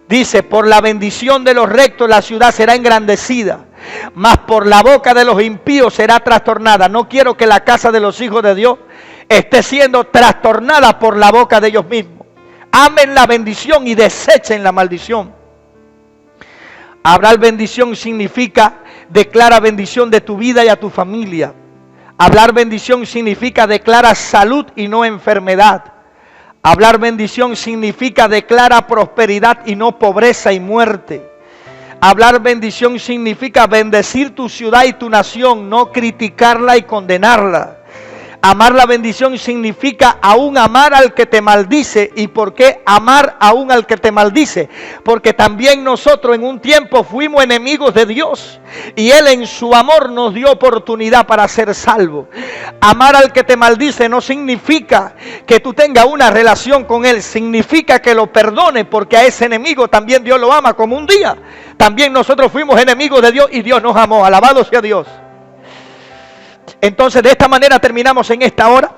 Dice: por la bendición de los rectos la ciudad será engrandecida, mas por la boca de los impíos será trastornada. No quiero que la casa de los hijos de Dios esté siendo trastornada por la boca de ellos mismos. Amen la bendición y desechen la maldición. Hablar bendición significa: declara bendición de tu vida y a tu familia. Hablar bendición significa: declara salud y no enfermedad. Hablar bendición significa: declara prosperidad y no pobreza y muerte. Hablar bendición significa bendecir tu ciudad y tu nación, no criticarla y condenarla. Amar la bendición significa aún amar al que te maldice. ¿Y por qué amar aún al que te maldice? Porque también nosotros en un tiempo fuimos enemigos de Dios, y Él en su amor nos dio oportunidad para ser salvos. Amar al que te maldice no significa que tú tengas una relación con Él, significa que lo perdone, porque a ese enemigo también Dios lo ama. Como un día también nosotros fuimos enemigos de Dios y Dios nos amó. Alabado sea Dios. Entonces, de esta manera terminamos en esta hora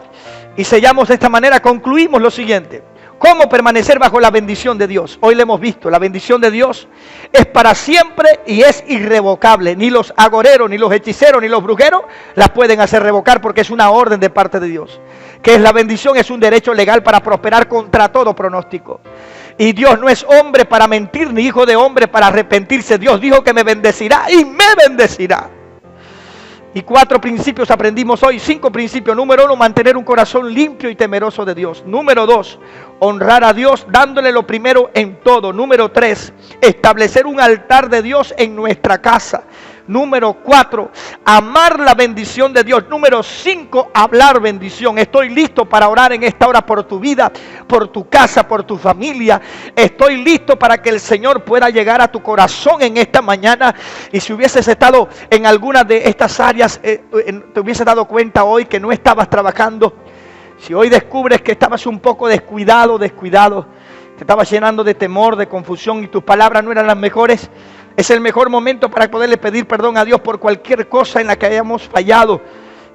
y sellamos de esta manera, concluimos lo siguiente: ¿cómo permanecer bajo la bendición de Dios? Hoy lo hemos visto, la bendición de Dios es para siempre y es irrevocable. Ni los agoreros, ni los hechiceros, ni los brujeros la pueden hacer revocar, porque es una orden de parte de Dios. Que es la bendición, es un derecho legal para prosperar contra todo pronóstico. Y Dios no es hombre para mentir, ni hijo de hombre para arrepentirse. Dios dijo que me bendecirá y me bendecirá. Y 4 principios aprendimos hoy, 5 principios. Número 1, mantener un corazón limpio y temeroso de Dios. Número 2, honrar a Dios dándole lo primero en todo. Número 3, establecer un altar de Dios en nuestra casa. Número 4, amar la bendición de Dios. Número 5, hablar bendición. Estoy listo para orar en esta hora por tu vida, por tu casa, por tu familia. Estoy listo para que el Señor pueda llegar a tu corazón en esta mañana. Y si hubieses estado en alguna de estas áreas, te hubieses dado cuenta hoy que no estabas trabajando, Si hoy descubres que estabas un poco descuidado, te estabas llenando de temor, de confusión y tus palabras no eran las mejores, es el mejor momento para poderle pedir perdón a Dios por cualquier cosa en la que hayamos fallado.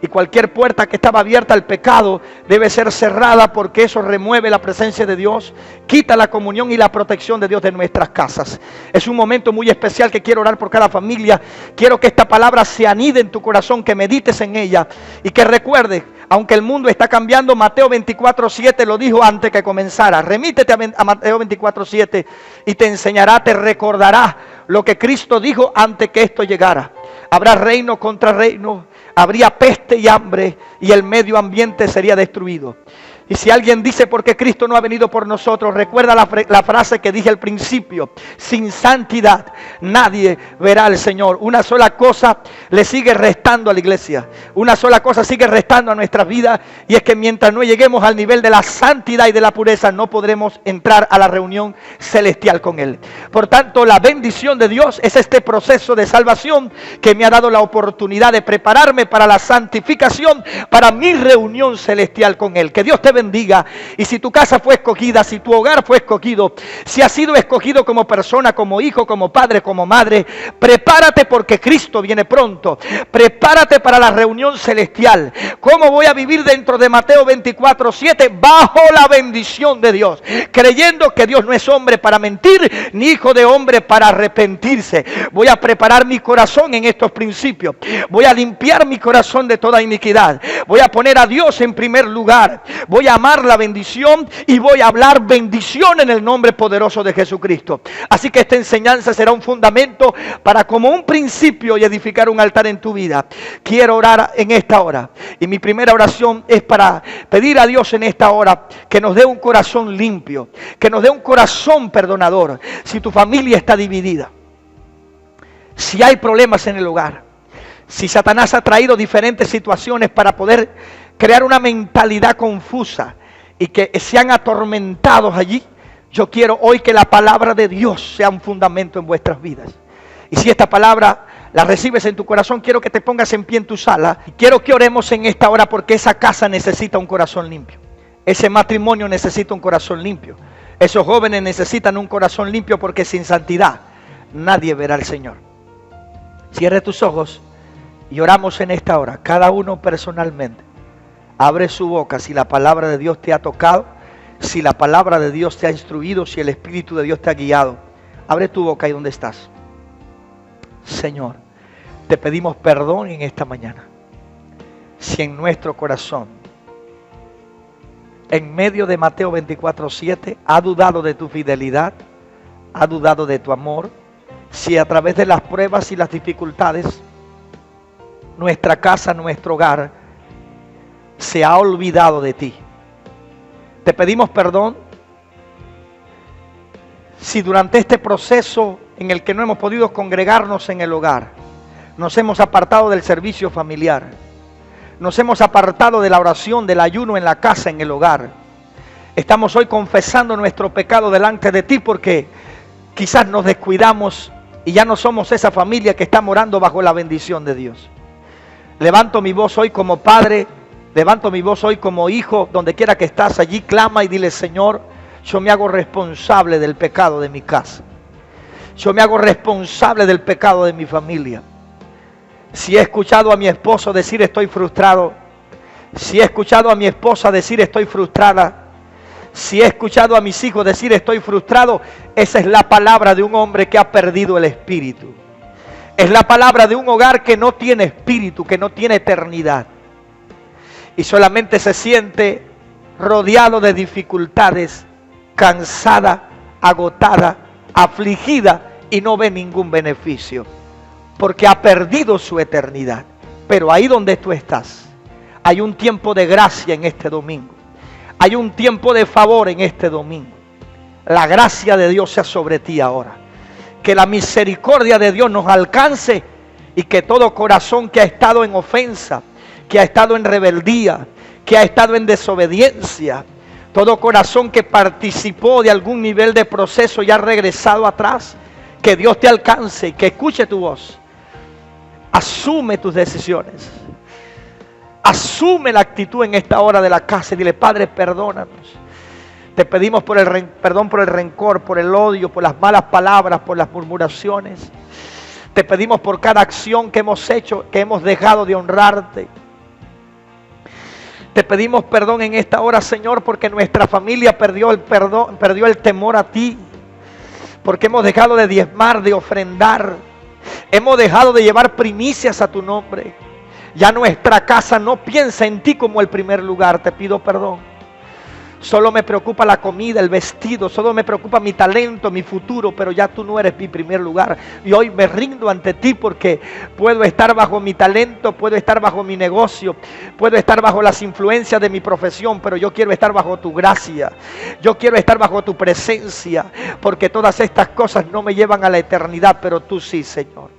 Y cualquier puerta que estaba abierta al pecado debe ser cerrada, porque eso remueve la presencia de Dios, quita la comunión y la protección de Dios de nuestras casas. Es un momento muy especial que quiero orar por cada familia. Quiero que esta palabra se anide en tu corazón, que medites en ella y que recuerdes, aunque el mundo está cambiando, Mateo 24:7 lo dijo antes que comenzara. Remítete a Mateo 24:7 y te enseñará, te recordará lo que Cristo dijo antes que esto llegara. Habrá reino contra reino, habría peste y hambre y el medio ambiente sería destruido. Y si alguien dice por qué Cristo no ha venido por nosotros, recuerda la frase que dije al principio: sin santidad nadie verá al Señor. Una sola cosa le sigue restando a la iglesia, una sola cosa sigue restando a nuestras vidas, y es que mientras no lleguemos al nivel de la santidad y de la pureza, no podremos entrar a la reunión celestial con Él. Por tanto, la bendición de Dios es este proceso de salvación que me ha dado la oportunidad de prepararme para la santificación, para mi reunión celestial con Él. Que Dios te bendiga. Y si tu casa fue escogida, si tu hogar fue escogido, si has sido escogido como persona, como hijo, como padre, como madre, prepárate, porque Cristo viene pronto. Prepárate para la reunión celestial. ¿Cómo voy a vivir dentro de Mateo 24:7? Bajo la bendición de Dios, creyendo que Dios no es hombre para mentir, ni hijo de hombre para arrepentirse. Voy a preparar mi corazón en estos principios. Voy a limpiar mi corazón de toda iniquidad. Voy a poner a Dios en primer lugar. Voy a amar la bendición y voy a hablar bendición en el nombre poderoso de Jesucristo. Así que esta enseñanza será un fundamento para, como un principio, y edificar un altar en tu vida. Quiero orar en esta hora, y mi primera oración es para pedir a Dios en esta hora que nos dé un corazón limpio, que nos dé un corazón perdonador. Si tu familia está dividida, si hay problemas en el hogar, si Satanás ha traído diferentes situaciones para poder crear una mentalidad confusa y que sean atormentados allí, yo quiero hoy que la palabra de Dios sea un fundamento en vuestras vidas. Y si esta palabra la recibes en tu corazón, quiero que te pongas en pie en tu sala y quiero que oremos en esta hora, porque esa casa necesita un corazón limpio, ese matrimonio necesita un corazón limpio, esos jóvenes necesitan un corazón limpio, porque sin santidad nadie verá al Señor. Cierre tus ojos y oramos en esta hora, cada uno personalmente. Abre su boca si la palabra de Dios te ha tocado, si la palabra de Dios te ha instruido, si el Espíritu de Dios te ha guiado. Abre tu boca ahí donde estás. Señor, te pedimos perdón en esta mañana. Si en nuestro corazón, en medio de Mateo 24:7, ha dudado de tu fidelidad, ha dudado de tu amor, si a través de las pruebas y las dificultades, nuestra casa, nuestro hogar, se ha olvidado de ti, te pedimos perdón. Si durante este proceso en el que no hemos podido congregarnos en el hogar, nos hemos apartado del servicio familiar, nos hemos apartado de la oración, del ayuno en la casa, en el hogar, estamos hoy confesando nuestro pecado delante de ti, porque quizás nos descuidamos y ya no somos esa familia que está morando bajo la bendición de Dios. Levanto mi voz hoy como padre, levanto mi voz hoy como hijo, donde quiera que estás, allí clama y dile: Señor, yo me hago responsable del pecado de mi casa. Yo me hago responsable del pecado de mi familia. Si he escuchado a mi esposo decir estoy frustrado, si he escuchado a mi esposa decir estoy frustrada, si he escuchado a mis hijos decir estoy frustrado, esa es la palabra de un hombre que ha perdido el espíritu. Es la palabra de un hogar que no tiene espíritu, que no tiene eternidad. Y solamente se siente rodeado de dificultades, cansada, agotada, afligida, y no ve ningún beneficio, porque ha perdido su eternidad. Pero ahí donde tú estás, hay un tiempo de gracia en este domingo, hay un tiempo de favor en este domingo. La gracia de Dios sea sobre ti ahora, que la misericordia de Dios nos alcance, y que todo corazón que ha estado en ofensa, que ha estado en rebeldía, que ha estado en desobediencia, todo corazón que participó de algún nivel de proceso y ha regresado atrás, que Dios te alcance y que escuche tu voz. Asume tus decisiones. Asume la actitud en esta hora de la casa y dile: Padre, perdónanos. Te pedimos perdón por el rencor, por el odio, por las malas palabras, por las murmuraciones. Te pedimos por cada acción que hemos hecho, que hemos dejado de honrarte. Te pedimos perdón en esta hora, Señor, porque nuestra familia perdió el temor a ti. Porque hemos dejado de diezmar, de ofrendar. Hemos dejado de llevar primicias a tu nombre. Ya nuestra casa no piensa en ti como el primer lugar. Te pido perdón. Solo me preocupa la comida, el vestido, solo me preocupa mi talento, mi futuro, pero ya tú no eres mi primer lugar. Y hoy me rindo ante ti porque puedo estar bajo mi talento, puedo estar bajo mi negocio, puedo estar bajo las influencias de mi profesión, pero yo quiero estar bajo tu gracia. Yo quiero estar bajo tu presencia, porque todas estas cosas no me llevan a la eternidad, pero tú sí, Señor.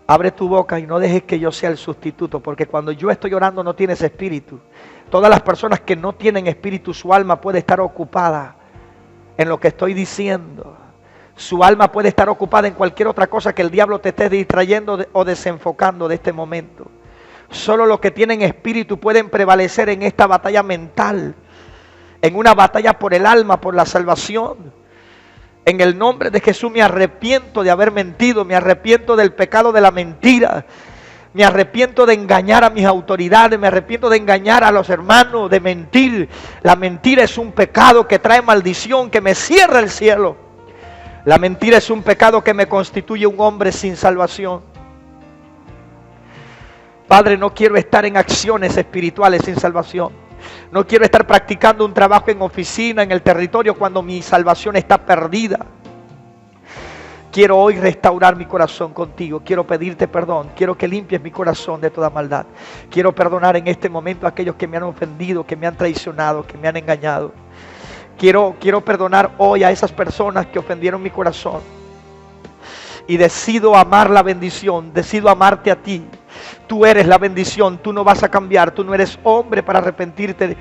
Abre tu boca y no dejes que yo sea el sustituto, porque cuando yo estoy orando no tienes espíritu. Todas las personas que no tienen espíritu, su alma puede estar ocupada en lo que estoy diciendo. Su alma puede estar ocupada en cualquier otra cosa que el diablo te esté distrayendo o desenfocando de este momento. Solo los que tienen espíritu pueden prevalecer en esta batalla mental, en una batalla por el alma, por la salvación. En el nombre de Jesús me arrepiento de haber mentido, me arrepiento del pecado de la mentira, me arrepiento de engañar a mis autoridades, me arrepiento de engañar a los hermanos, de mentir. La mentira es un pecado que trae maldición, que me cierra el cielo. La mentira es un pecado que me constituye un hombre sin salvación. Padre, no quiero estar en acciones espirituales sin salvación. No quiero estar practicando un trabajo en oficina, en el territorio, cuando mi salvación está perdida. Quiero hoy restaurar mi corazón contigo. Quiero pedirte perdón. Quiero que limpies mi corazón de toda maldad. Quiero perdonar en este momento a aquellos que me han ofendido, que me han traicionado, que me han engañado. Quiero perdonar hoy a esas personas que ofendieron mi corazón. Y decido amar la bendición. Decido amarte a ti. Tú eres la bendición, tú no vas a cambiar, tú no eres hombre para arrepentirte,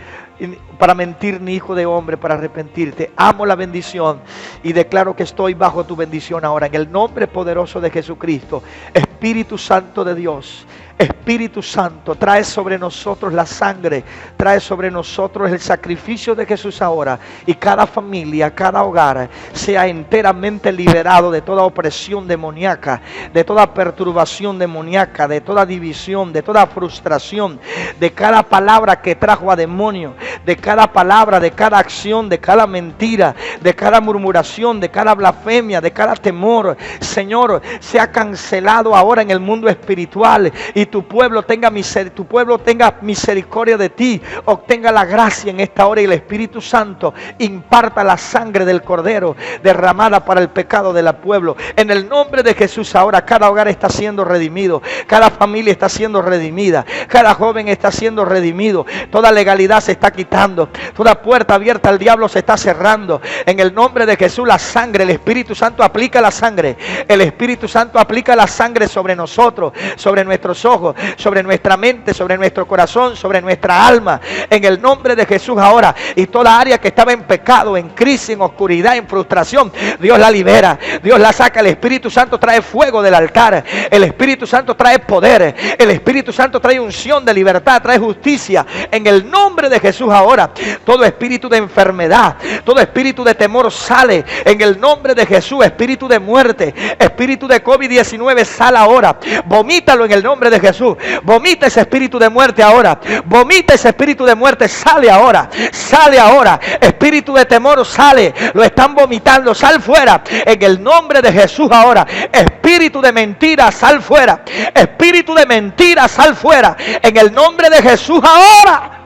para mentir, ni hijo de hombre para arrepentirte. Amo la bendición y declaro que estoy bajo tu bendición ahora, en el nombre poderoso de Jesucristo. Espíritu Santo de Dios, Espíritu Santo, trae sobre nosotros la sangre, trae sobre nosotros el sacrificio de Jesús ahora, y cada familia, cada hogar sea enteramente liberado de toda opresión demoníaca, de toda perturbación demoníaca, de toda división, de toda frustración, de cada palabra que trajo a demonio, de cada palabra, de cada acción, de cada mentira, de cada murmuración, de cada blasfemia, de cada temor. Señor, sea cancelado ahora en el mundo espiritual, y tu pueblo tenga misericordia de ti, obtenga la gracia en esta hora, y el Espíritu Santo imparta la sangre del Cordero derramada para el pecado del pueblo. En el nombre de Jesús ahora cada hogar está siendo redimido, cada familia está siendo redimida, cada joven está siendo redimido, toda legalidad se está quitando, toda puerta abierta al diablo se está cerrando. En el nombre de Jesús la sangre, el Espíritu Santo aplica la sangre, el Espíritu Santo aplica la sangre sobre nosotros, sobre nuestros ojos, sobre nuestra mente, sobre nuestro corazón, sobre nuestra alma, en el nombre de Jesús ahora. Y toda área que estaba en pecado, en crisis, en oscuridad, en frustración, Dios la libera, Dios la saca. El Espíritu Santo trae fuego del altar, el Espíritu Santo trae poder, el Espíritu Santo trae unción de libertad, trae justicia, en el nombre de Jesús ahora. Todo espíritu de enfermedad, todo espíritu de temor sale en el nombre de Jesús. Espíritu de muerte, espíritu de COVID-19 sale ahora, vomítalo en el nombre de Jesús. Vomita ese espíritu de muerte ahora, vomita ese espíritu de muerte, sale ahora, sale ahora. Espíritu de temor sale, lo están vomitando, sal fuera en el nombre de Jesús ahora. Espíritu de mentira, sal fuera, espíritu de mentira, sal fuera en el nombre de Jesús ahora.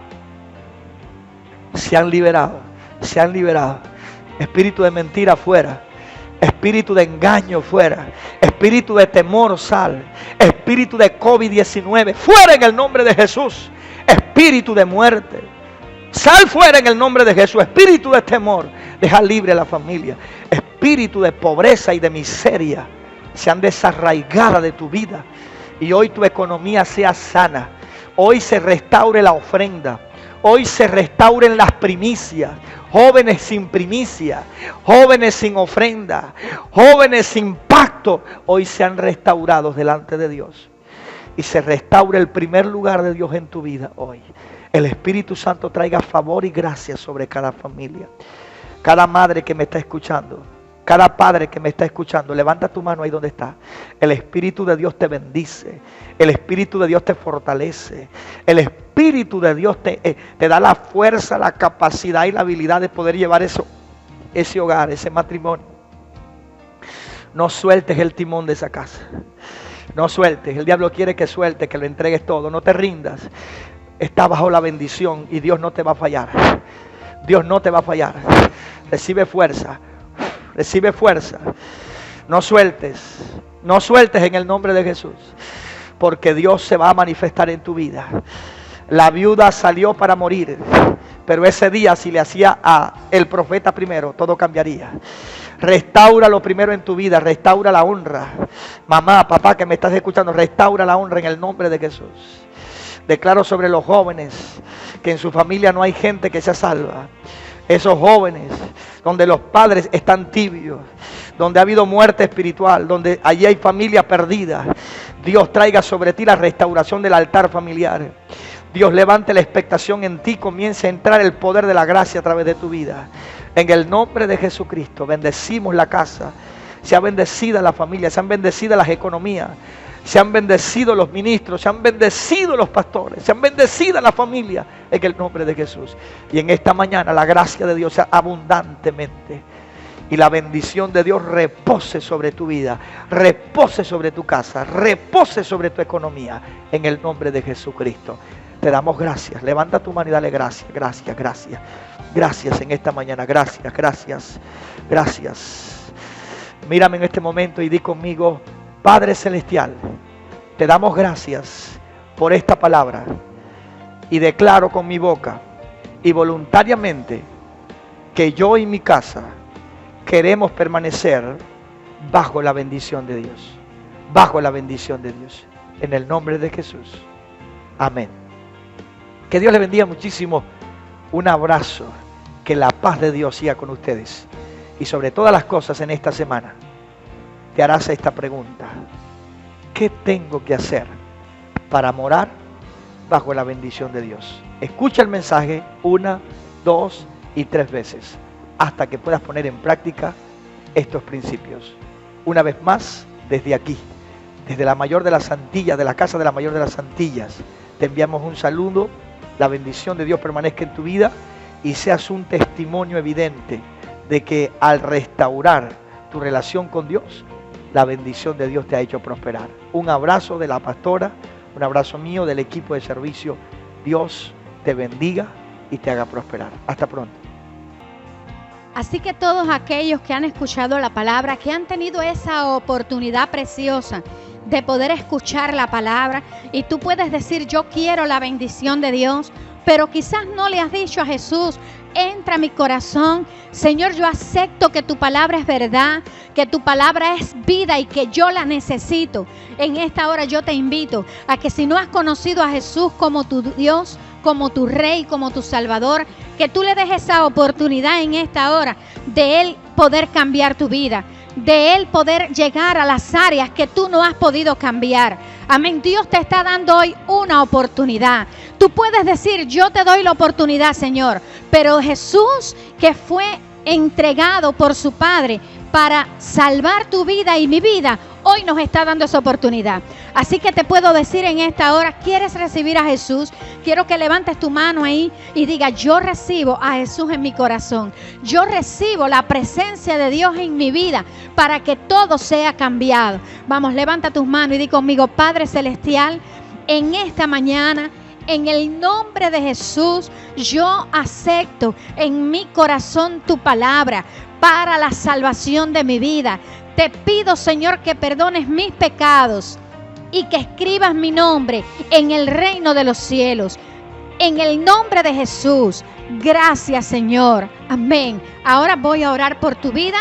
Se han liberado, se han liberado. Espíritu de mentira fuera, espíritu de engaño fuera, espíritu de temor sal, espíritu de COVID-19 fuera en el nombre de Jesús. Espíritu de muerte sal fuera en el nombre de Jesús. Espíritu de temor, deja libre a la familia. Espíritu de pobreza y de miseria sean desarraigadas de tu vida, y hoy tu economía sea sana. Hoy se restaure la ofrenda, hoy se restauren las primicias. Jóvenes sin primicia, jóvenes sin ofrenda, jóvenes sin pacto, hoy sean restaurados delante de Dios. y se restaure el primer lugar de Dios en tu vida hoy. El Espíritu Santo traiga favor y gracia sobre cada familia. Cada madre que me está escuchando, cada padre que me está escuchando, levanta tu mano ahí donde está. El Espíritu de Dios te bendice. El Espíritu de Dios te fortalece. El Espíritu de Dios te da la fuerza, la capacidad y la habilidad de poder llevar ese hogar, ese matrimonio. No sueltes el timón de esa casa. No sueltes. El diablo quiere que sueltes, que lo entregues todo. No te rindas. Está bajo la bendición y Dios no te va a fallar. Dios no te va a fallar. Recibe fuerza. Recibe fuerza. No sueltes. No sueltes en el nombre de Jesús. Porque Dios se va a manifestar en tu vida. La viuda salió para morir. Pero ese día, si le hacía a el profeta primero, todo cambiaría. Restaura lo primero en tu vida. Restaura la honra. Mamá, papá que me estás escuchando, restaura la honra en el nombre de Jesús. Declaro sobre los jóvenes que en su familia no hay gente que sea salva. Esos jóvenes donde los padres están tibios, donde ha habido muerte espiritual, donde allí hay familia perdida. Dios traiga sobre ti la restauración del altar familiar. Dios levante la expectación en ti, comience a entrar el poder de la gracia a través de tu vida. En el nombre de Jesucristo, bendecimos la casa. Sea bendecida la familia, sean bendecidas las economías. Se han bendecido los ministros, se han bendecido los pastores, se han bendecido la familia en el nombre de Jesús. Y en esta mañana la gracia de Dios sea abundantemente. Y la bendición de Dios repose sobre tu vida, repose sobre tu casa, repose sobre tu economía. En el nombre de Jesucristo. Te damos gracias. Levanta tu mano y dale gracias, gracias, gracias. Gracias en esta mañana, gracias, gracias, gracias. Mírame en este momento y di conmigo: Padre Celestial, te damos gracias por esta palabra y declaro con mi boca y voluntariamente que yo y mi casa queremos permanecer bajo la bendición de Dios, bajo la bendición de Dios, en el nombre de Jesús. Amén. Que Dios les bendiga muchísimo. Un abrazo. Que la paz de Dios siga con ustedes. Y sobre todas las cosas en esta semana, te harás esta pregunta: ¿qué tengo que hacer para morar bajo la bendición de Dios? Escucha el mensaje 1, 2 y 3 veces hasta que puedas poner en práctica estos principios. Una vez más, desde aquí, desde la mayor de las Antillas, de la casa de la mayor de las Antillas, te enviamos un saludo. La bendición de Dios permanezca en tu vida y seas un testimonio evidente de que al restaurar tu relación con Dios, la bendición de Dios te ha hecho prosperar. Un abrazo de la pastora, un abrazo mío, del equipo de servicio. Dios te bendiga y te haga prosperar. Hasta pronto. Así que todos aquellos que han escuchado la palabra, que han tenido esa oportunidad preciosa de poder escuchar la palabra, y tú puedes decir: yo quiero la bendición de Dios, pero quizás no le has dicho a Jesús: entra a mi corazón, Señor, yo acepto que tu palabra es verdad, que tu palabra es vida y que yo la necesito. En esta hora yo te invito a que, si no has conocido a Jesús como tu Dios, como tu Rey, como tu Salvador, que tú le des esa oportunidad en esta hora de Él poder cambiar tu vida, de Él poder llegar a las áreas que tú no has podido cambiar. Amén. Dios te está dando hoy una oportunidad. Tú puedes decir: yo te doy la oportunidad, Señor, pero Jesús, que fue entregado por su Padre para salvar tu vida y mi vida, hoy nos está dando esa oportunidad. Así que te puedo decir en esta hora: ¿quieres recibir a Jesús? Quiero que levantes tu mano ahí y diga: yo recibo a Jesús en mi corazón. Yo recibo la presencia de Dios en mi vida para que todo sea cambiado. Vamos, levanta tus manos y di conmigo: Padre Celestial, en esta mañana, en el nombre de Jesús, yo acepto en mi corazón tu palabra para la salvación de mi vida. Te pido, Señor, que perdones mis pecados y que escribas mi nombre en el reino de los cielos. En el nombre de Jesús. Gracias, Señor. Amén. Ahora voy a orar por tu vida.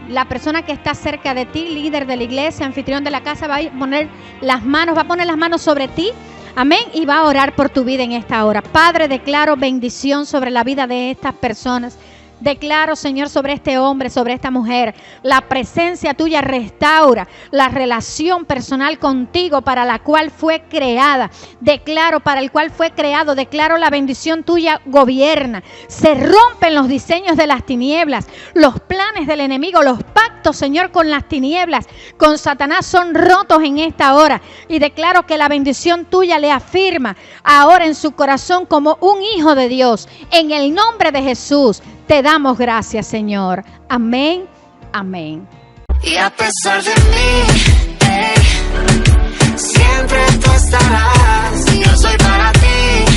La persona que está cerca de ti, líder de la iglesia, anfitrión de la casa, va a poner las manos sobre ti. Amén. Y va a orar por tu vida en esta hora. Padre, declaro bendición sobre la vida de estas personas. Declaro, Señor, sobre este hombre, sobre esta mujer, la presencia tuya restaura la relación personal contigo para la cual fue creada. Declaro para el cual fue creado, declaro la bendición tuya gobierna. Se rompen los diseños de las tinieblas, los planes del enemigo, los pactos, Señor, con las tinieblas, con Satanás son rotos en esta hora. Y declaro que la bendición tuya le afirma ahora en su corazón como un hijo de Dios. En el nombre de Jesús te damos gracias, Señor. Amén, amén. Y a pesar de mí, siempre tú estarás. Yo soy para ti.